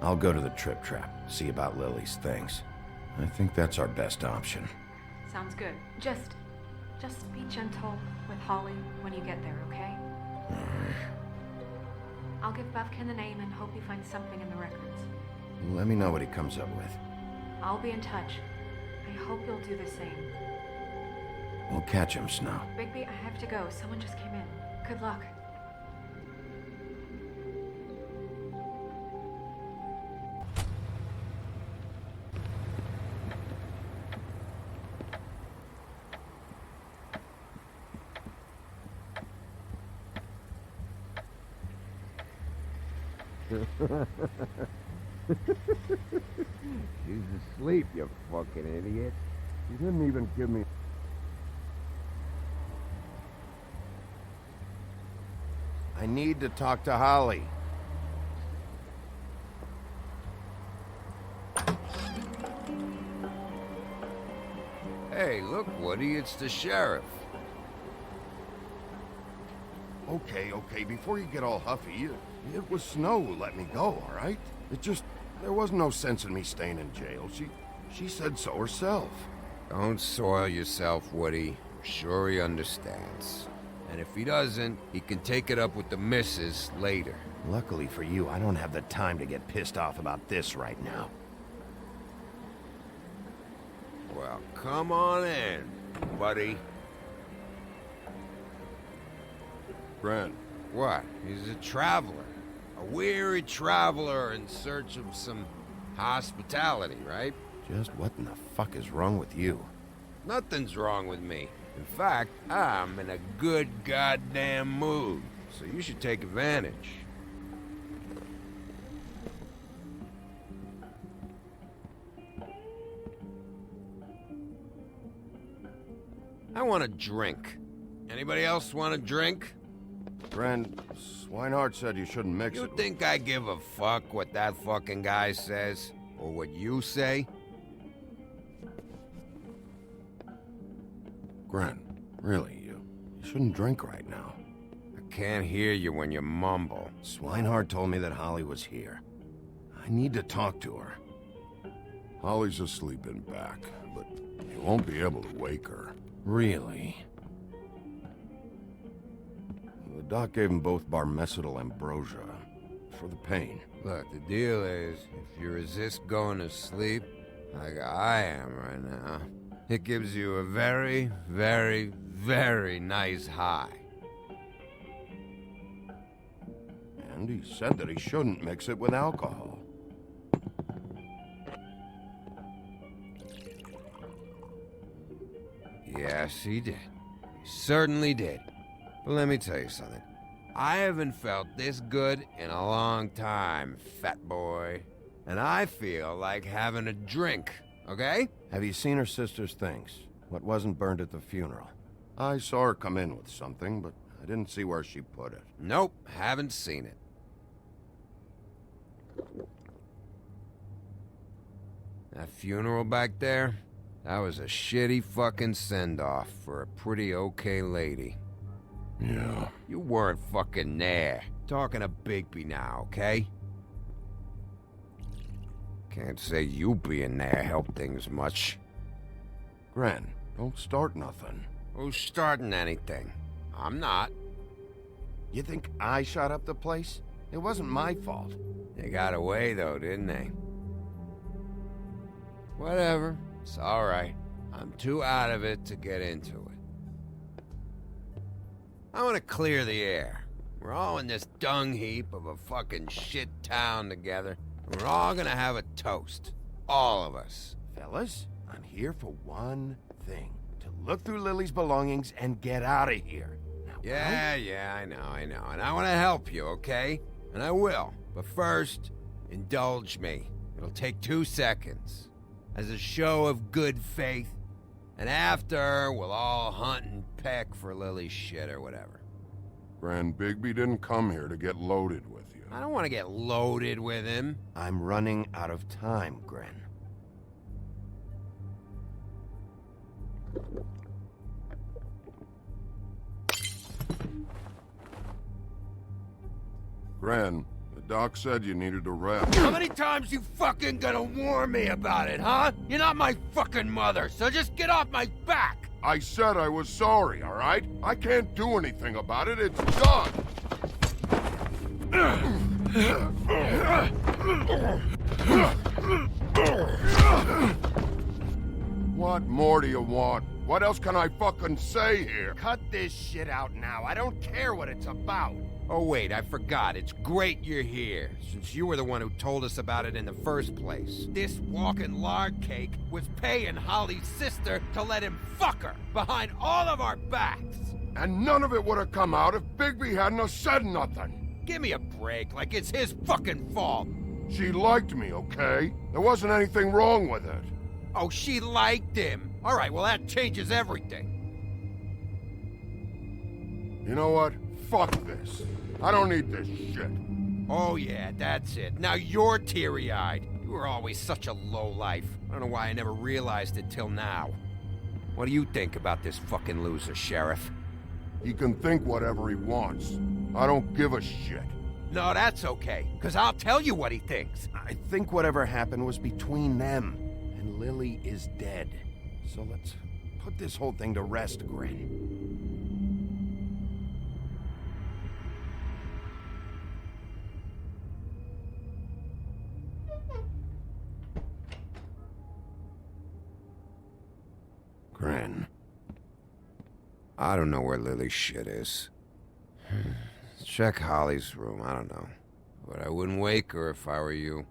Speaker 2: I'll go to the Trip Trap, see about Lily's things. I think that's our best option.
Speaker 3: Sounds good. Just be gentle with Holly when you get there, okay? I'll give Buffkin the name and hope he finds something in the records.
Speaker 2: Let me know what he comes up with.
Speaker 3: I'll be in touch. I hope you'll do the same.
Speaker 2: We'll catch him, Snow.
Speaker 3: Bigby, I have to go. Someone just came in. Good luck.
Speaker 7: She's asleep, you fucking idiot. She didn't even give me...
Speaker 2: I need to talk to Holly.
Speaker 7: Hey, look, Woody, it's the sheriff.
Speaker 2: Okay, before you get all huffy, it was Snow who let me go, all right? There wasn't no sense in me staying in jail. She said so herself.
Speaker 7: Don't soil yourself, Woody. I'm sure he understands. And if he doesn't, he can take it up with the missus later.
Speaker 2: Luckily for you, I don't have the time to get pissed off about this right now.
Speaker 7: Well, come on in, buddy.
Speaker 2: Brent.
Speaker 7: What? He's a traveler. A weary traveler in search of some hospitality, right?
Speaker 2: Just what in the fuck is wrong with you?
Speaker 7: Nothing's wrong with me. In fact, I'm in a good goddamn mood, so you should take advantage. I want a drink. Anybody else want a drink?
Speaker 2: Brent, Swinehart said you shouldn't mix it.
Speaker 7: You think I give a fuck what that fucking guy says? Or what you say?
Speaker 2: Grant, really, you shouldn't drink right now.
Speaker 7: I can't hear you when you mumble.
Speaker 2: Swinehart told me that Holly was here. I need to talk to her.
Speaker 9: Holly's asleep in back, but you won't be able to wake her.
Speaker 2: Really? The doc gave them both Barmecidal ambrosia for the pain.
Speaker 7: Look, the deal is, if you resist going to sleep, like I am right now, it gives you a very, very, very nice high.
Speaker 2: And he said that he shouldn't mix it with alcohol.
Speaker 7: Yes, he did. He certainly did. But let me tell you something. I haven't felt this good in a long time, fat boy. And I feel like having a drink, okay?
Speaker 2: Have you seen her sister's things? What wasn't burned at the funeral? I saw her come in with something, but I didn't see where she put it.
Speaker 7: Nope, haven't seen it. That funeral back there? That was a shitty fucking send-off for a pretty okay lady.
Speaker 9: Yeah.
Speaker 7: You weren't fucking there. Talking to Bigby now, okay? Can't say you being there helped things much.
Speaker 2: Gran, don't start nothing.
Speaker 7: Who's starting anything? I'm not.
Speaker 2: You think I shot up the place? It wasn't my fault.
Speaker 7: They got away though, didn't they? Whatever. It's alright. I'm too out of it to get into it. I want to clear the air. We're all in this dung heap of a fucking shit town together. We're all gonna have a toast. All of us.
Speaker 2: Fellas, I'm here for one thing. To look through Lily's belongings and get out of here. Now,
Speaker 7: Yeah, I know. And I want to help you, okay? And I will. But first, indulge me. It'll take 2 seconds. As a show of good faith. And after, we'll all hunt and peck for Lily's shit or whatever.
Speaker 13: Grand Bigby didn't come here to get loaded with you.
Speaker 7: I don't want to get loaded with him.
Speaker 2: I'm running out of time, Gren.
Speaker 13: Gren, the doc said you needed a rest.
Speaker 7: How many times you fucking gonna warn me about it, huh? You're not my fucking mother, so just get off my back!
Speaker 13: I said I was sorry, all right? I can't do anything about it. It's done. What more do you want? What else can I fucking say here?
Speaker 2: Cut this shit out now. I don't care what it's about.
Speaker 7: Oh wait, I forgot. It's great you're here, since you were the one who told us about it in the first place. This walking lard cake was paying Holly's sister to let him fuck her behind all of our backs.
Speaker 13: And none of it would have come out if Bigby hadn't have said nothing.
Speaker 7: Give me a break, like it's his fucking fault.
Speaker 13: She liked me, okay? There wasn't anything wrong with it.
Speaker 7: Oh, she liked him. All right, well that changes everything.
Speaker 13: You know what? Fuck this. I don't need this shit.
Speaker 7: Oh yeah, that's it. Now you're teary-eyed. You were always such a lowlife. I don't know why I never realized it till now. What do you think about this fucking loser, Sheriff?
Speaker 13: He can think whatever he wants. I don't give a shit.
Speaker 7: No, that's okay, because I'll tell you what he thinks.
Speaker 2: I think whatever happened was between them, and Lily is dead. So let's put this whole thing to rest, Gren.
Speaker 7: Gren. I don't know where Lily's shit is. Check Holly's room, I don't know. But I wouldn't wake her if I were you.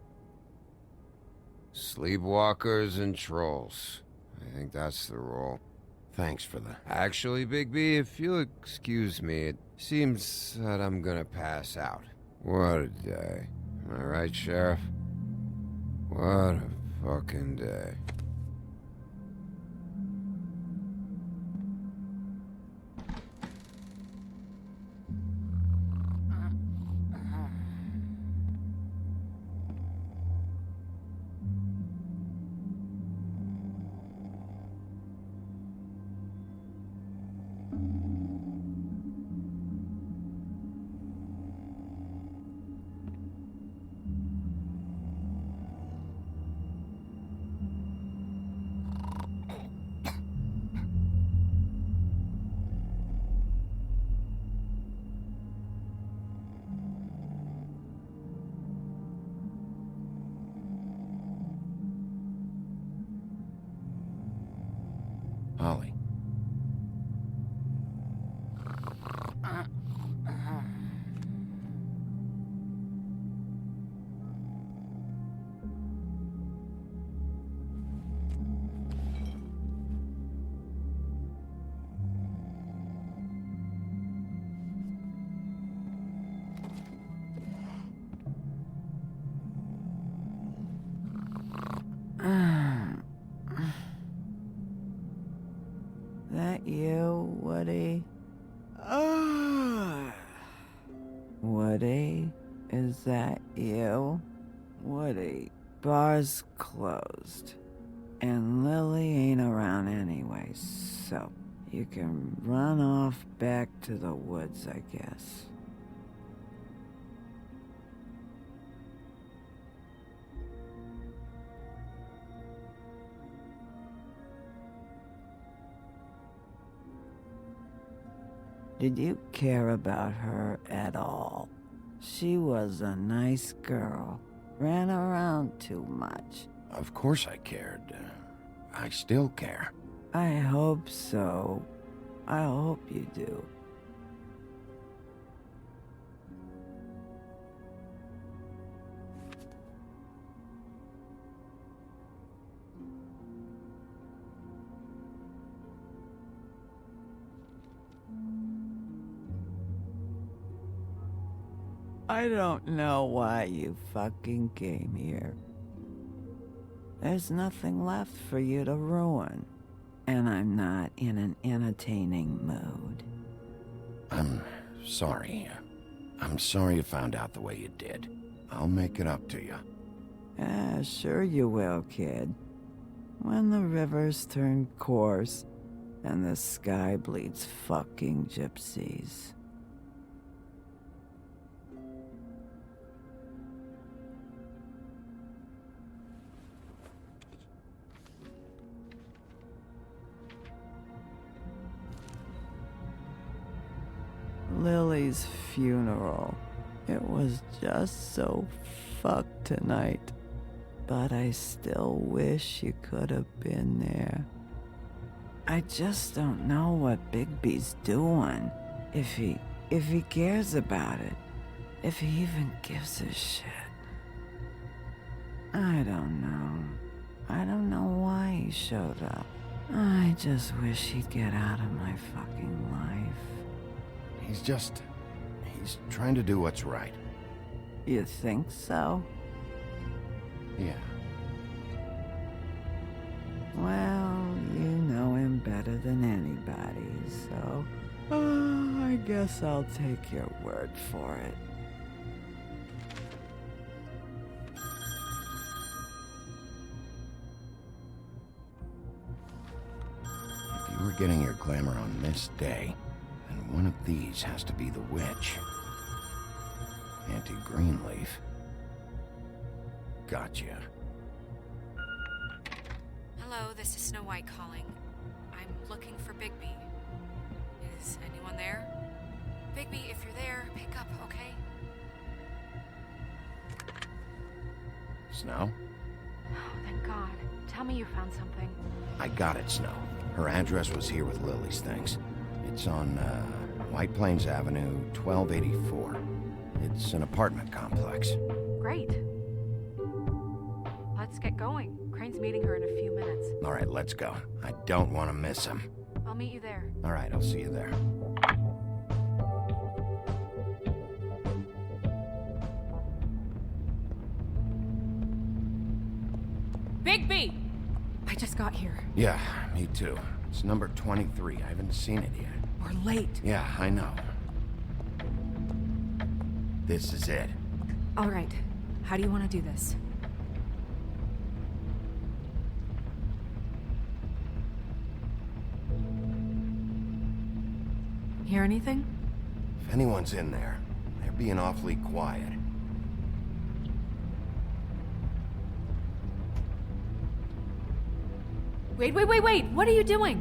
Speaker 7: Sleepwalkers and trolls. I think that's the rule.
Speaker 2: Thanks for the...
Speaker 7: Actually, Bigby, if you'll excuse me, it seems that I'm gonna pass out. What a day. Am I right, Sheriff? What a fucking day.
Speaker 2: Holly.
Speaker 4: That you, Woody? Woody? Is that you? Woody, bar's closed. And Lily ain't around anyway, so you can run off back to the woods, I guess. Did you care about her at all? She was a nice girl. Ran around too much.
Speaker 2: Of course I cared. I still care.
Speaker 4: I hope so. I hope you do. I don't know why you fucking came here. There's nothing left for you to ruin. And I'm not in an entertaining mood.
Speaker 2: I'm sorry. I'm sorry you found out the way you did. I'll make it up to you.
Speaker 4: Yeah, sure you will, kid. When the rivers turn coarse and the sky bleeds fucking gypsies. Lily's funeral. It was just so fucked tonight. But I still wish you could have been there. I just don't know what Bigby's doing. If he cares about it. If he even gives a shit. I don't know. I don't know why he showed up. I just wish he'd get out of my fucking life.
Speaker 2: He's trying to do what's right.
Speaker 4: You think so?
Speaker 2: Yeah.
Speaker 4: Well, you know him better than anybody, so... I guess I'll take your word for it.
Speaker 2: If you were getting your glamour on this day, then one of these has to be the witch. Auntie Greenleaf. Gotcha.
Speaker 3: Hello, this is Snow White calling. I'm looking for Bigby. Is anyone there? Bigby, if you're there, pick up, okay?
Speaker 2: Snow?
Speaker 3: Oh, thank God. Tell me you found something.
Speaker 2: I got it, Snow. Her address was here with Lily's things. It's on, White Plains Avenue, 1284. It's an apartment complex.
Speaker 3: Great. Let's get going. Crane's meeting her in a few minutes.
Speaker 2: All right, let's go. I don't want to miss him.
Speaker 3: I'll meet you there.
Speaker 2: All right, I'll see you there.
Speaker 3: Bigby! I just got here.
Speaker 2: Yeah, me too. It's number 23. I haven't seen it yet.
Speaker 3: We're late.
Speaker 2: Yeah, I know. This is it.
Speaker 3: All right. How do you want to do this? Hear anything?
Speaker 2: If anyone's in there, they're being awfully quiet.
Speaker 3: Wait! What are you doing?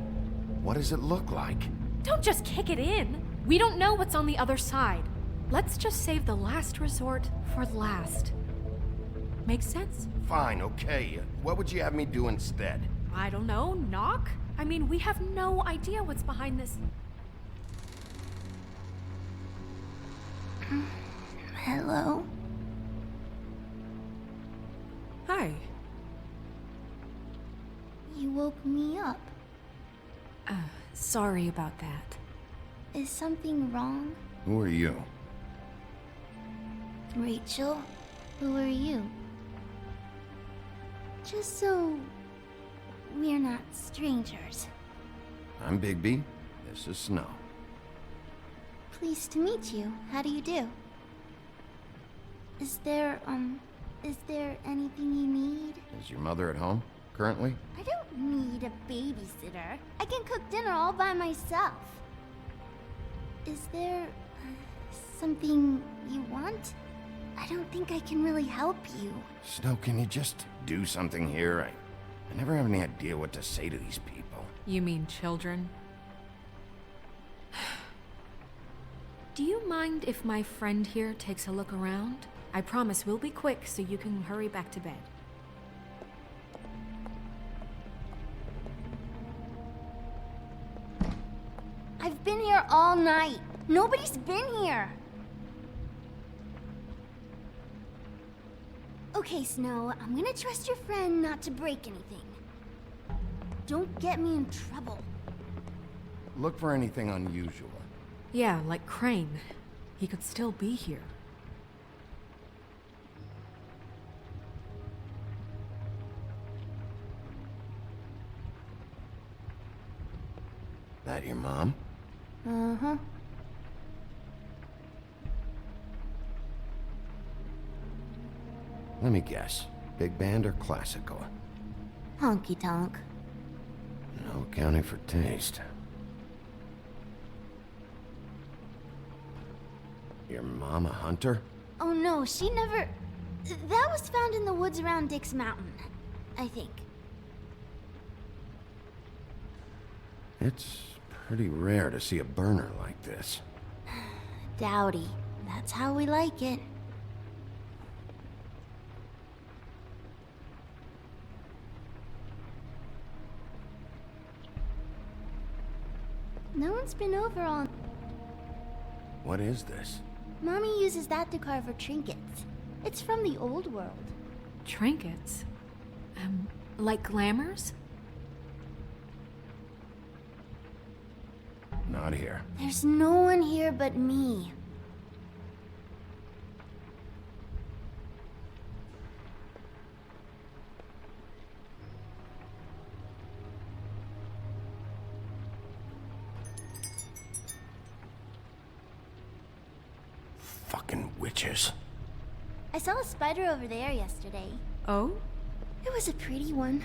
Speaker 2: What does it look like?
Speaker 3: Don't just kick it in. We don't know what's on the other side. Let's just save the last resort for last. Make sense?
Speaker 2: Fine, okay. What would you have me do instead?
Speaker 3: I don't know. Knock? I mean, we have no idea what's behind this.
Speaker 14: Hello?
Speaker 3: Hi.
Speaker 14: You woke me up.
Speaker 3: Sorry about that.
Speaker 14: Is something wrong?
Speaker 2: Who are you?
Speaker 14: Rachel? Who are you? Just so we're not strangers.
Speaker 2: I'm Bigby. This is Snow.
Speaker 14: Pleased to meet you. How do you do? Is there anything you need?
Speaker 2: Is your mother at home, currently?
Speaker 14: I don't need a babysitter. I can cook dinner all by myself. Is there something you want? I don't think I can really help you.
Speaker 2: Snow, can you just do something here? I never have any idea what to say to these people.
Speaker 3: You mean children? Do you mind if my friend here takes a look around? I promise we'll be quick so you can hurry back to bed.
Speaker 14: I've been here all night. Nobody's been here. Okay, Snow, I'm gonna trust your friend not to break anything. Don't get me in trouble.
Speaker 2: Look for anything unusual.
Speaker 3: Yeah, like Crane. He could still be here.
Speaker 2: That your mom?
Speaker 14: Uh-huh.
Speaker 2: Let me guess. Big band or classical?
Speaker 14: Honky tonk.
Speaker 2: No accounting for taste. Your mom a hunter?
Speaker 14: Oh no, she never... That was found in the woods around Dick's Mountain, I think.
Speaker 2: It's pretty rare to see a burner like this.
Speaker 14: Dowdy. That's how we like it. No one's been over all...
Speaker 2: What is this?
Speaker 14: Mommy uses that to carve her trinkets. It's from the old world.
Speaker 6: Trinkets? Like glamours?
Speaker 2: Not here.
Speaker 14: There's no one here but me.
Speaker 2: Fucking witches.
Speaker 14: I saw a spider over there yesterday.
Speaker 6: Oh?
Speaker 14: It was a pretty one.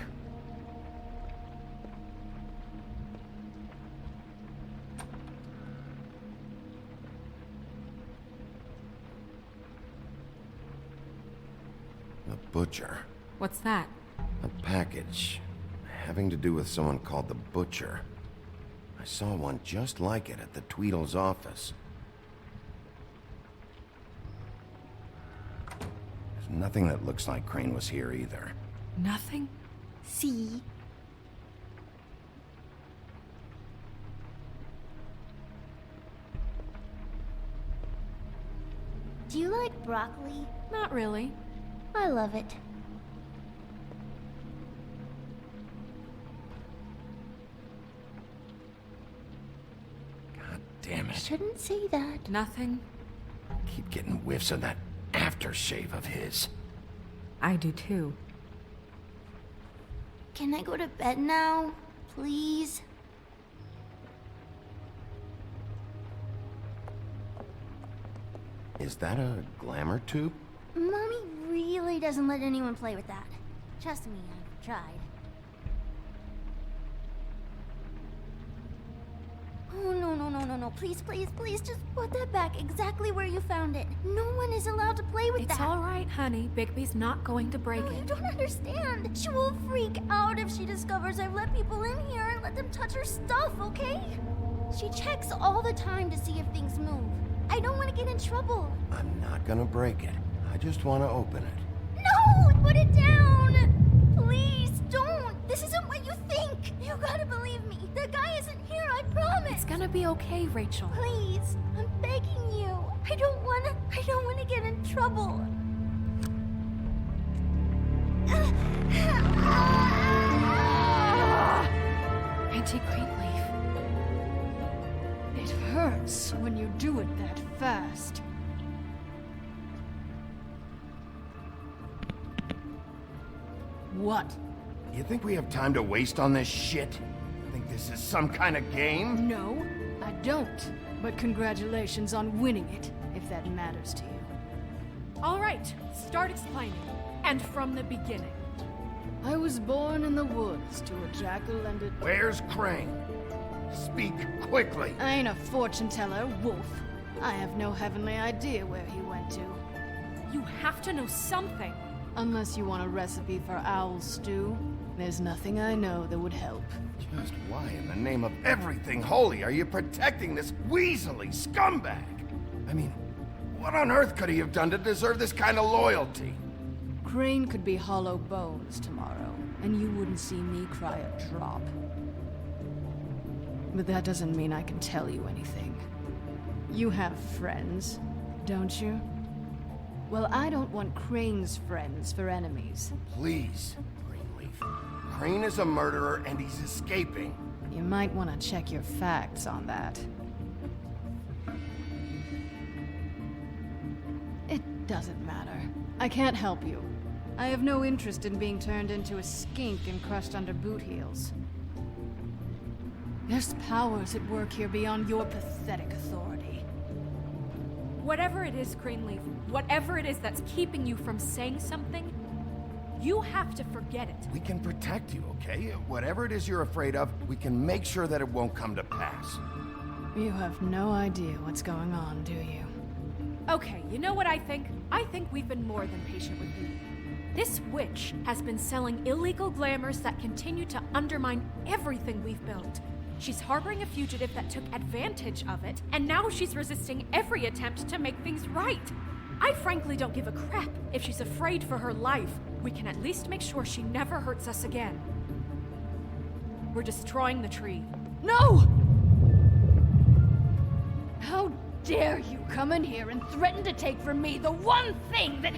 Speaker 2: A butcher.
Speaker 6: What's that?
Speaker 2: A package. Having to do with someone called the Butcher. I saw one just like it at the Tweedle's office. There's nothing that looks like Crane was here either.
Speaker 6: Nothing?
Speaker 14: See? Do you like broccoli?
Speaker 6: Not really.
Speaker 14: I love it.
Speaker 2: God damn it.
Speaker 14: Shouldn't say that.
Speaker 6: Nothing.
Speaker 2: Keep getting whiffs of that aftershave of his.
Speaker 6: I do too.
Speaker 14: Can I go to bed now? Please?
Speaker 2: Is that a glamour tube?
Speaker 14: Mommy really doesn't let anyone play with that. Trust me, I've tried. Oh, no. Please, just put that back exactly where you found it. No one is allowed to play with that.
Speaker 6: It's all right, honey. Bigby's not going to break
Speaker 14: No,
Speaker 6: it.
Speaker 14: you don't understand. She will freak out if she discovers I've let people in here and let them touch her stuff, okay? She checks all the time to see if things move. I don't want to get in trouble.
Speaker 2: I'm not gonna break it. I just want to open it.
Speaker 14: No! Put it down! Please, don't! This isn't what you think! You gotta believe me. The guy isn't here, I promise!
Speaker 6: It's gonna be okay, Rachel.
Speaker 14: Please, I'm begging you. I don't wanna get in trouble.
Speaker 6: Auntie Greenleaf.
Speaker 15: It hurts when you do it that fast. What?
Speaker 2: You think we have time to waste on this shit? Think this is some kind of game?
Speaker 15: No, I don't. But congratulations on winning it, if that matters to you.
Speaker 16: All right, start explaining. And from the beginning.
Speaker 15: I was born in the woods to a jackal and a...
Speaker 2: Where's Crane? Speak quickly.
Speaker 15: I ain't a fortune teller, Wolf. I have no heavenly idea where he went to.
Speaker 16: You have to know something.
Speaker 15: Unless you want a recipe for owl stew, there's nothing I know that would help.
Speaker 2: Just why in the name of everything holy are you protecting this weaselly scumbag? I mean, what on earth could he have done to deserve this kind of loyalty?
Speaker 15: Crane could be hollow bones tomorrow, and you wouldn't see me cry a drop. But that doesn't mean I can tell you anything. You have friends, don't you? Well, I don't want Crane's friends for enemies.
Speaker 2: Please, Greenleaf. Crane is a murderer and he's escaping.
Speaker 15: You might want to check your facts on that. It doesn't matter. I can't help you. I have no interest in being turned into a skink and crushed under boot heels. There's powers at work here beyond your pathetic authority.
Speaker 16: Whatever it is, Greenleaf, whatever it is that's keeping you from saying something, you have to forget it.
Speaker 2: We can protect you, okay? Whatever it is you're afraid of, we can make sure that it won't come to pass.
Speaker 15: You have no idea what's going on, do you?
Speaker 16: Okay, you know what I think? I think we've been more than patient with you. This witch has been selling illegal glamours that continue to undermine everything we've built. She's harboring a fugitive that took advantage of it, and now she's resisting every attempt to make things right. I frankly don't give a crap if she's afraid for her life. We can at least make sure she never hurts us again. We're destroying the tree.
Speaker 15: No! How dare you come in here and threaten to take from me the one thing that...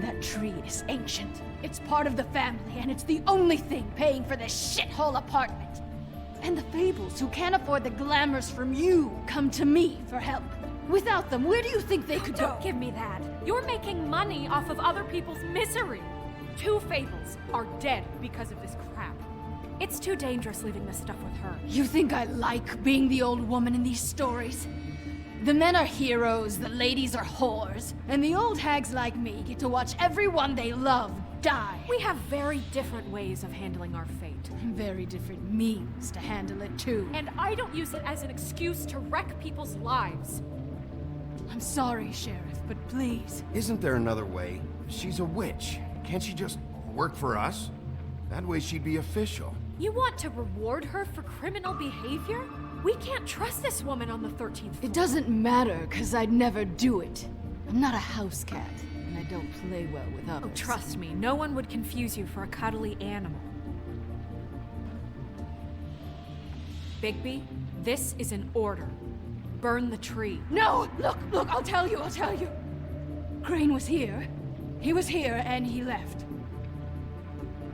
Speaker 15: That tree is ancient. It's part of the family, and it's the only thing paying for this shithole apartment. And the Fables, who can't afford the glamours from you, come to me for help. Without them, where do you think they could go?
Speaker 16: Don't give me that. You're making money off of other people's misery. 2 Fables are dead because of this crap. It's too dangerous leaving this stuff with her.
Speaker 15: You think I like being the old woman in these stories? The men are heroes, the ladies are whores, and the old hags like me get to watch everyone they love die.
Speaker 16: We have very different ways of handling our fate.
Speaker 15: Very different means to handle it, too.
Speaker 16: And I don't use it as an excuse to wreck people's lives.
Speaker 15: I'm sorry, Sheriff, but please.
Speaker 2: Isn't there another way? She's a witch. Can't she just work for us? That way she'd be official.
Speaker 16: You want to reward her for criminal behavior? We can't trust this woman on the 13th floor.
Speaker 15: It doesn't matter, because I'd never do it. I'm not a house cat, and I don't play well with others.
Speaker 16: Oh, trust me, no one would confuse you for a cuddly animal. Bigby, this is an order. Burn the tree.
Speaker 15: No! Look, I'll tell you. Crane was here. He was here, and he left.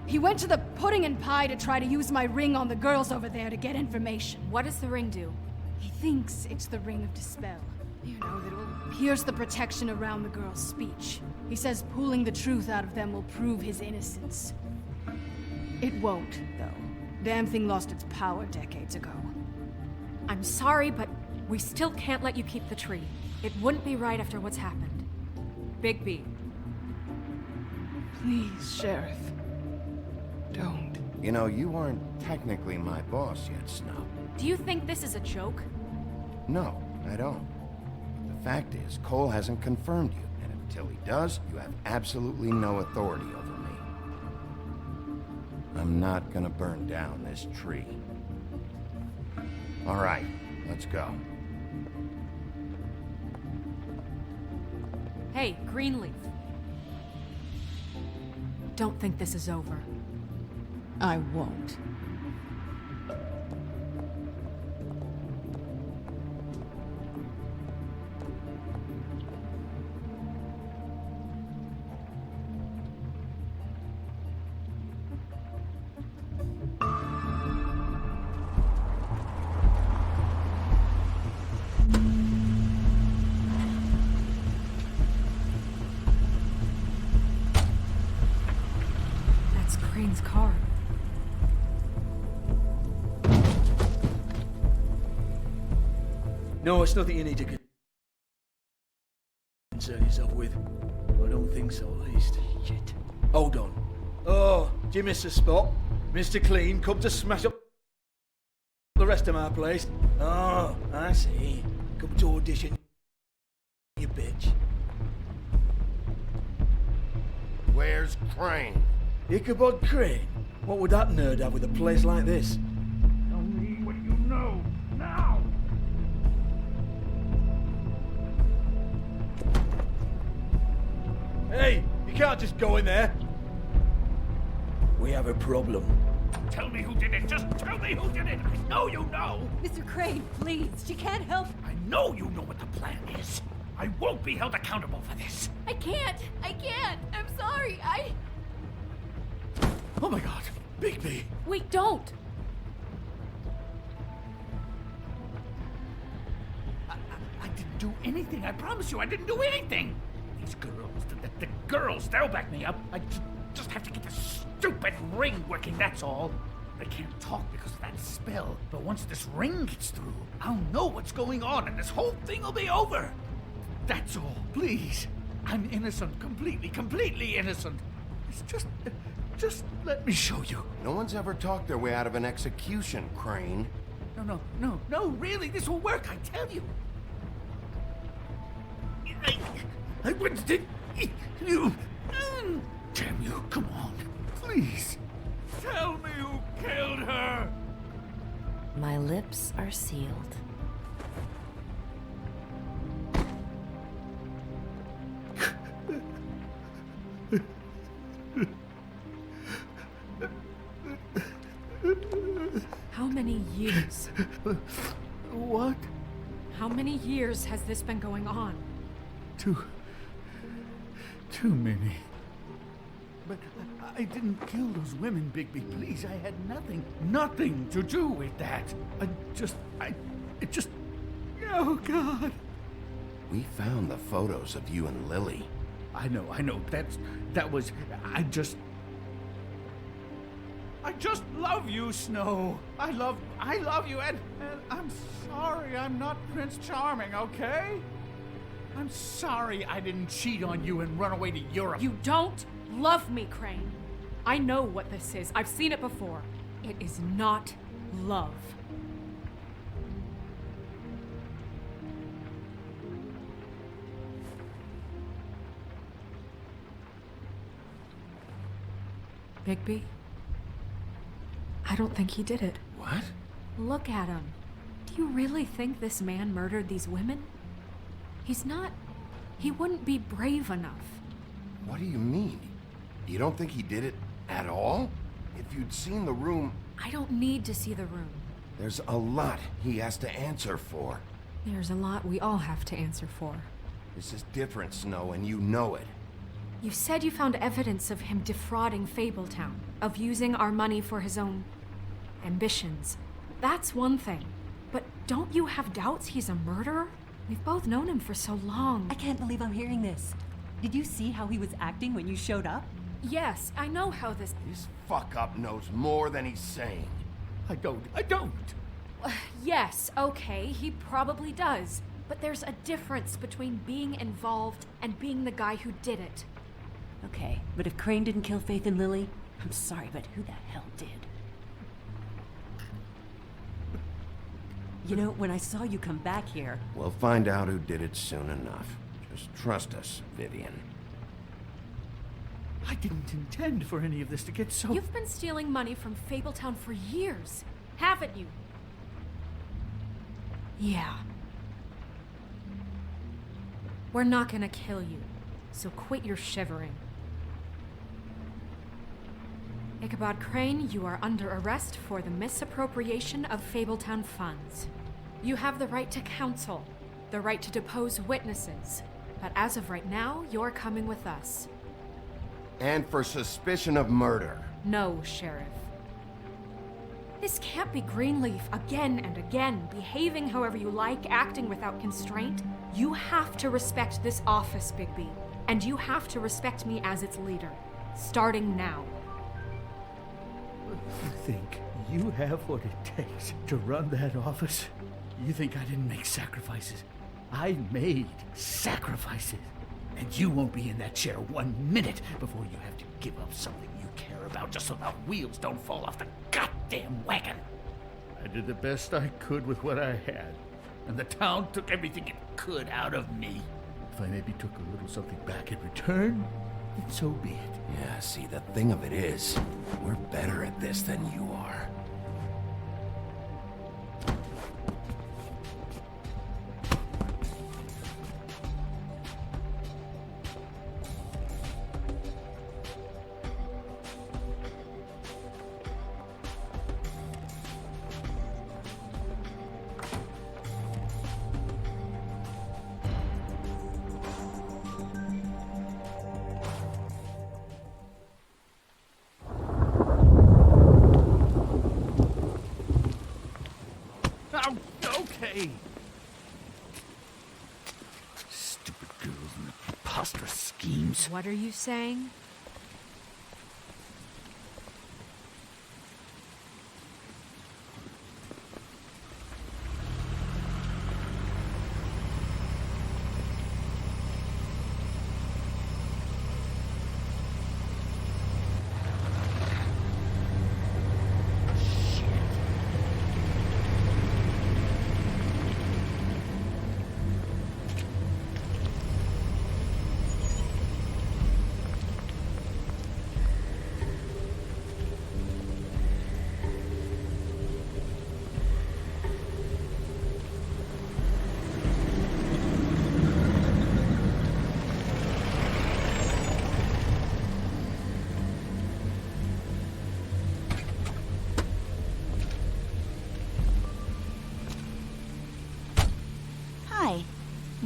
Speaker 15: He went to the pudding and pie to try to use my ring on the girls over there to get information.
Speaker 16: What does the ring do?
Speaker 15: He thinks it's the ring of dispel. You know, that will pierce the protection around the girls' speech. He says pulling the truth out of them will prove his innocence. It won't, though. Damn thing lost its power decades ago.
Speaker 16: I'm sorry, but we still can't let you keep the tree. It wouldn't be right after what's happened. Bigby.
Speaker 15: Please, Sheriff. Don't.
Speaker 2: You know, you aren't technically my boss yet, Snow.
Speaker 16: Do you think this is a joke?
Speaker 2: No, I don't. The fact is, Cole hasn't confirmed you, and until he does, you have absolutely no authority over me. I'm not gonna burn down this tree. All right, let's go.
Speaker 16: Hey, Greenleaf. Don't think this is over.
Speaker 15: I won't.
Speaker 16: That's Crane's car.
Speaker 17: No, it's nothing you need to concern yourself with. I don't think so, at least. Shit. Hold on. Oh, do you miss a spot? Mr. Clean, come to smash up the rest of my place. Oh, I see. Come to audition, you bitch.
Speaker 13: Where's Crane?
Speaker 17: Ichabod Crane? What would that nerd have with a place like this?
Speaker 13: Tell me what you know, now!
Speaker 17: Hey, you can't just go in there. We have a problem.
Speaker 5: Tell me who did it. Just tell me who did it. I know you know.
Speaker 4: Mr. Crane, please. She can't help.
Speaker 5: I know you know what the plan is. I won't be held accountable for this.
Speaker 16: I can't. I'm sorry.
Speaker 17: Oh my god. Bigby.
Speaker 16: Wait, don't.
Speaker 5: I didn't do anything. I promise you, I didn't do anything. These girls, the girls, they'll back me up. I just have to get the stupid ring working, that's all. I can't talk because of that spell, but once this ring gets through, I'll know what's going on and this whole thing will be over. That's all, please. I'm innocent, completely innocent. It's just let me show you.
Speaker 2: No one's ever talked their way out of an execution, Crane.
Speaker 5: No, really, this will work, I tell you. I went to you. Damn you, come on, please. Tell me who killed her.
Speaker 6: My lips are sealed.
Speaker 16: How many years?
Speaker 1: What?
Speaker 16: How many years has this been going on?
Speaker 1: Too many.
Speaker 5: But I didn't kill those women, Bigby. Please, I had nothing to do with that. Oh, God.
Speaker 2: We found the photos of you and Lily.
Speaker 5: I know. I just love you, Snow. I love you, and I'm sorry I'm not Prince Charming, okay? I'm sorry I didn't cheat on you and run away to Europe.
Speaker 16: You don't love me, Crane. I know what this is. I've seen it before. It is not love. Bigby? I don't think he did it.
Speaker 2: What?
Speaker 16: Look at him. Do you really think this man murdered these women? He's not... He wouldn't be brave enough.
Speaker 2: What do you mean? You don't think he did it at all? If you'd seen the room...
Speaker 16: I don't need to see the room.
Speaker 2: There's a lot he has to answer for.
Speaker 16: There's a lot we all have to answer for.
Speaker 2: This is different, Snow, and you know it.
Speaker 16: You said you found evidence of him defrauding Fabletown, of using our money for his own ambitions. That's one thing. But don't you have doubts he's a murderer? We've both known him for so long.
Speaker 18: I can't believe I'm hearing this. Did you see how he was acting when you showed up?
Speaker 16: Yes, I know how this...
Speaker 2: This fuck-up knows more than he's saying.
Speaker 5: I don't.
Speaker 16: Yes, okay, he probably does. But there's a difference between being involved and being the guy who did it.
Speaker 18: Okay, but if Crane didn't kill Faith and Lily, I'm sorry, but who the hell did? You know, when I saw you come back here...
Speaker 2: We'll find out who did it soon enough. Just trust us, Vivian.
Speaker 5: I didn't intend for any of this to get so...
Speaker 16: You've been stealing money from Fabletown for years, haven't you? Yeah. We're not gonna kill you, so quit your shivering. Ichabod Crane, you are under arrest for the misappropriation of Fabletown funds. You have the right to counsel, the right to depose witnesses, but as of right now, you're coming with us.
Speaker 2: And for suspicion of murder.
Speaker 16: No, Sheriff. This can't be Greenleaf again and again, behaving however you like, acting without constraint. You have to respect this office, Bigby, and you have to respect me as its leader, starting now.
Speaker 5: You think you have what it takes to run that office? You think I didn't make sacrifices? I made sacrifices. And you won't be in that chair 1 minute before you have to give up something you care about just so the wheels don't fall off the goddamn wagon. I did the best I could with what I had, and the town took everything it could out of me. If I maybe took a little something back in return, then so be it.
Speaker 2: Yeah, see, the thing of it is, we're better at this than you are.
Speaker 5: Okay. Stupid girls and their preposterous schemes.
Speaker 16: What are you saying?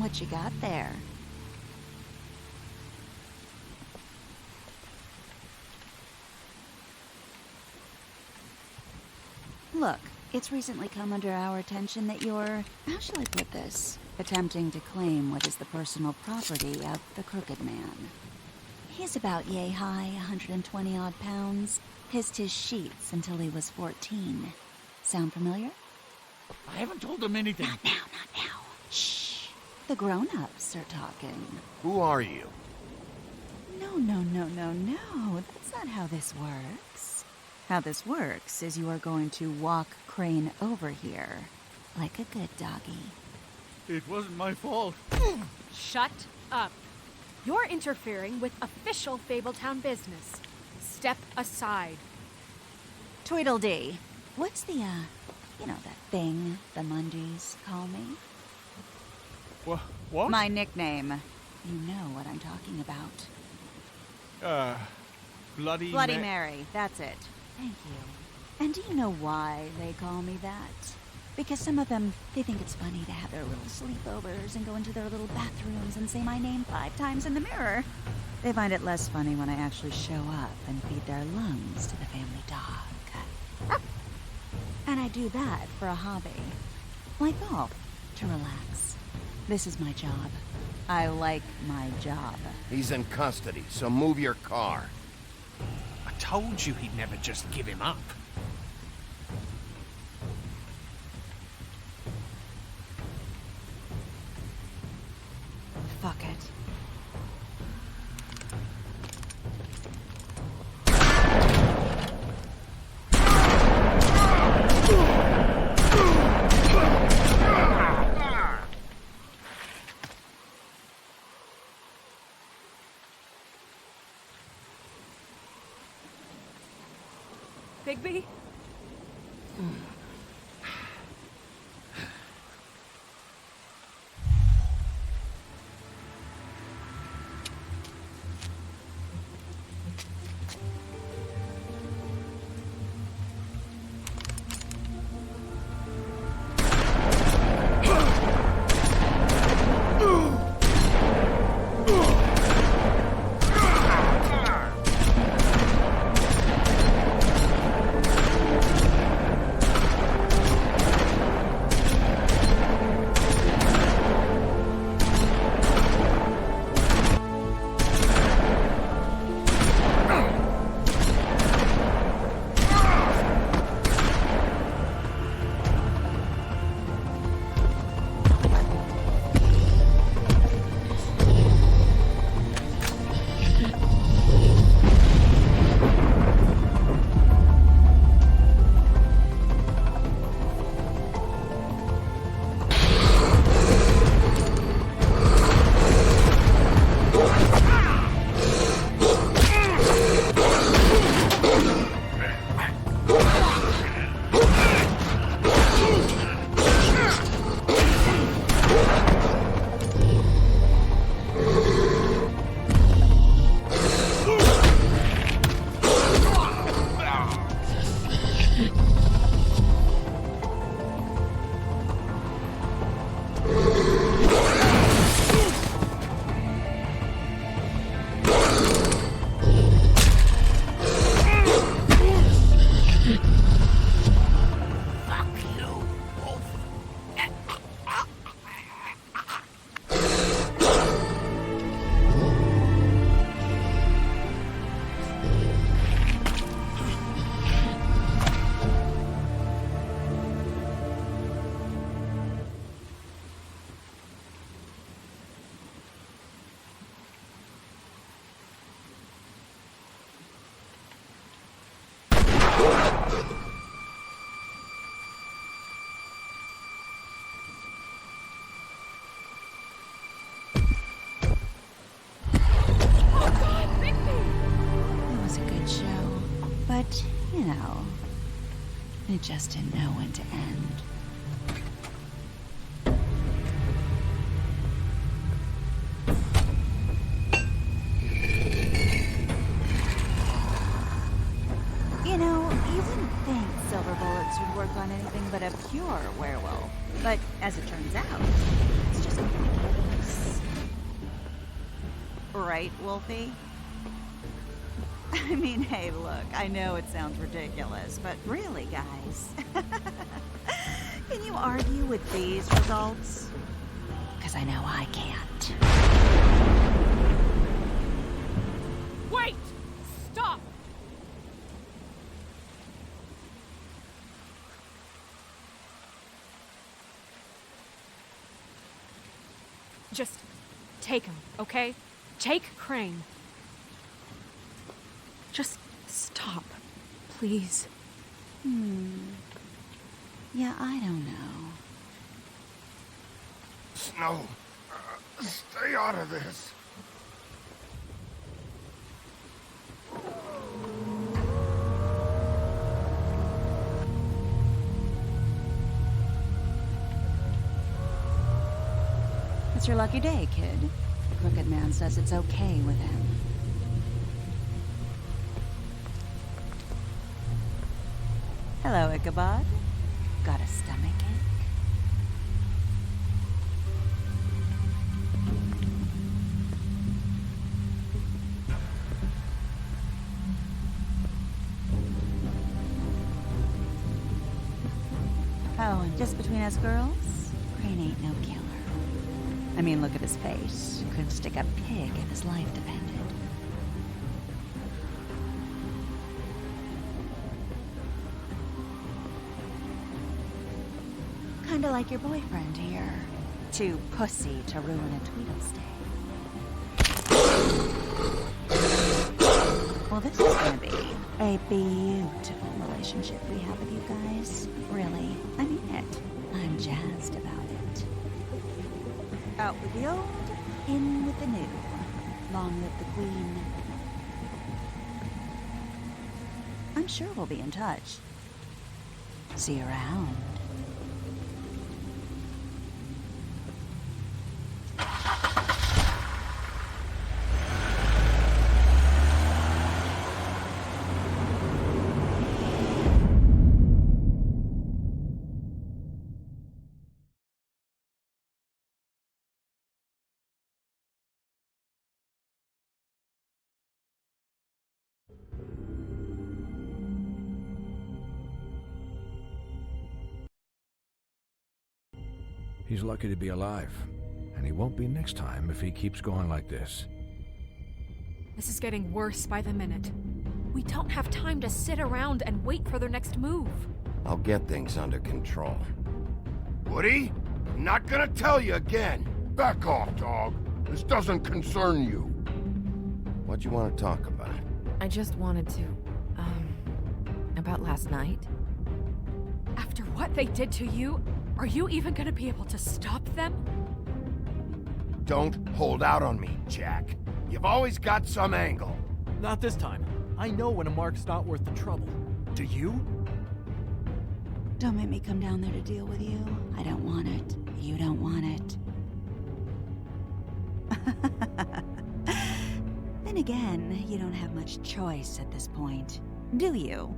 Speaker 19: What you got there? Look, it's recently come under our attention that you're, how shall I put this, attempting to claim what is the personal property of the Crooked Man. He's about yay high, 120 odd pounds, hissed his sheets until he was 14. Sound familiar?
Speaker 1: I haven't told him anything.
Speaker 19: Not now. Shh. The grown-ups are talking.
Speaker 2: Who are you?
Speaker 19: No. That's not how this works. How this works is you are going to walk Crane over here, like a good doggy.
Speaker 1: It wasn't my fault.
Speaker 16: Shut up. You're interfering with official Fabletown business. Step aside.
Speaker 19: Tweedledee. What's the, that thing the Mundies call me?
Speaker 1: What?
Speaker 19: My nickname. You know what I'm talking about.
Speaker 1: Bloody
Speaker 19: Mary, that's it. Thank you. And do you know why they call me that? Because some of them, they think it's funny to have their little sleepovers and go into their little bathrooms and say my name 5 times in the mirror. They find it less funny when I actually show up and feed their lungs to the family dog. And I do that for a hobby. Like golf, to relax. This is my job. I like my job.
Speaker 2: He's in custody, so move your car.
Speaker 5: I told you he'd never just give him up.
Speaker 19: Fuck it.
Speaker 16: Bigby?
Speaker 19: But, it just didn't know when to end. You wouldn't think silver bullets would work on anything but a pure werewolf. But as it turns out, it's just complicated. Right, Wolfie? I mean, hey, look, I know it sounds ridiculous, but really, guys, can you argue with these results? Because I know I can't.
Speaker 16: Wait! Stop! Just take him, okay? Take Crane. Just stop, please.
Speaker 19: Yeah, I don't know.
Speaker 13: Snow, stay out of this.
Speaker 19: It's your lucky day, kid. The Crooked Man says it's okay with him. Hello, Ichabod. Got a stomachache? Oh, and just between us girls, Crane ain't no killer. I mean, look at his face. Couldn't stick a pig if his life depended. Kinda like your boyfriend here. Too pussy to ruin a Tweedle stay. Well, this is gonna be a beautiful relationship we have with you guys. Really, I mean it. I'm jazzed about it. Out with the old, in with the new. Long live the Queen. I'm sure we'll be in touch. See you around.
Speaker 10: He's lucky to be alive, and he won't be next time if he keeps going like this.
Speaker 16: This is getting worse by the minute. We don't have time to sit around and wait for their next move.
Speaker 2: I'll get things under control.
Speaker 13: Woody, I'm not gonna tell you again. Back off, dog. This doesn't concern you.
Speaker 2: What you want to talk about?
Speaker 6: I just wanted to, about last night.
Speaker 16: After what they did to you, are you even gonna be able to stop them?
Speaker 13: Don't hold out on me, Jack. You've always got some angle.
Speaker 17: Not this time. I know when a mark's not worth the trouble. Do you?
Speaker 19: Don't make me come down there to deal with you. I don't want it. You don't want it. Then again, you don't have much choice at this point, do you?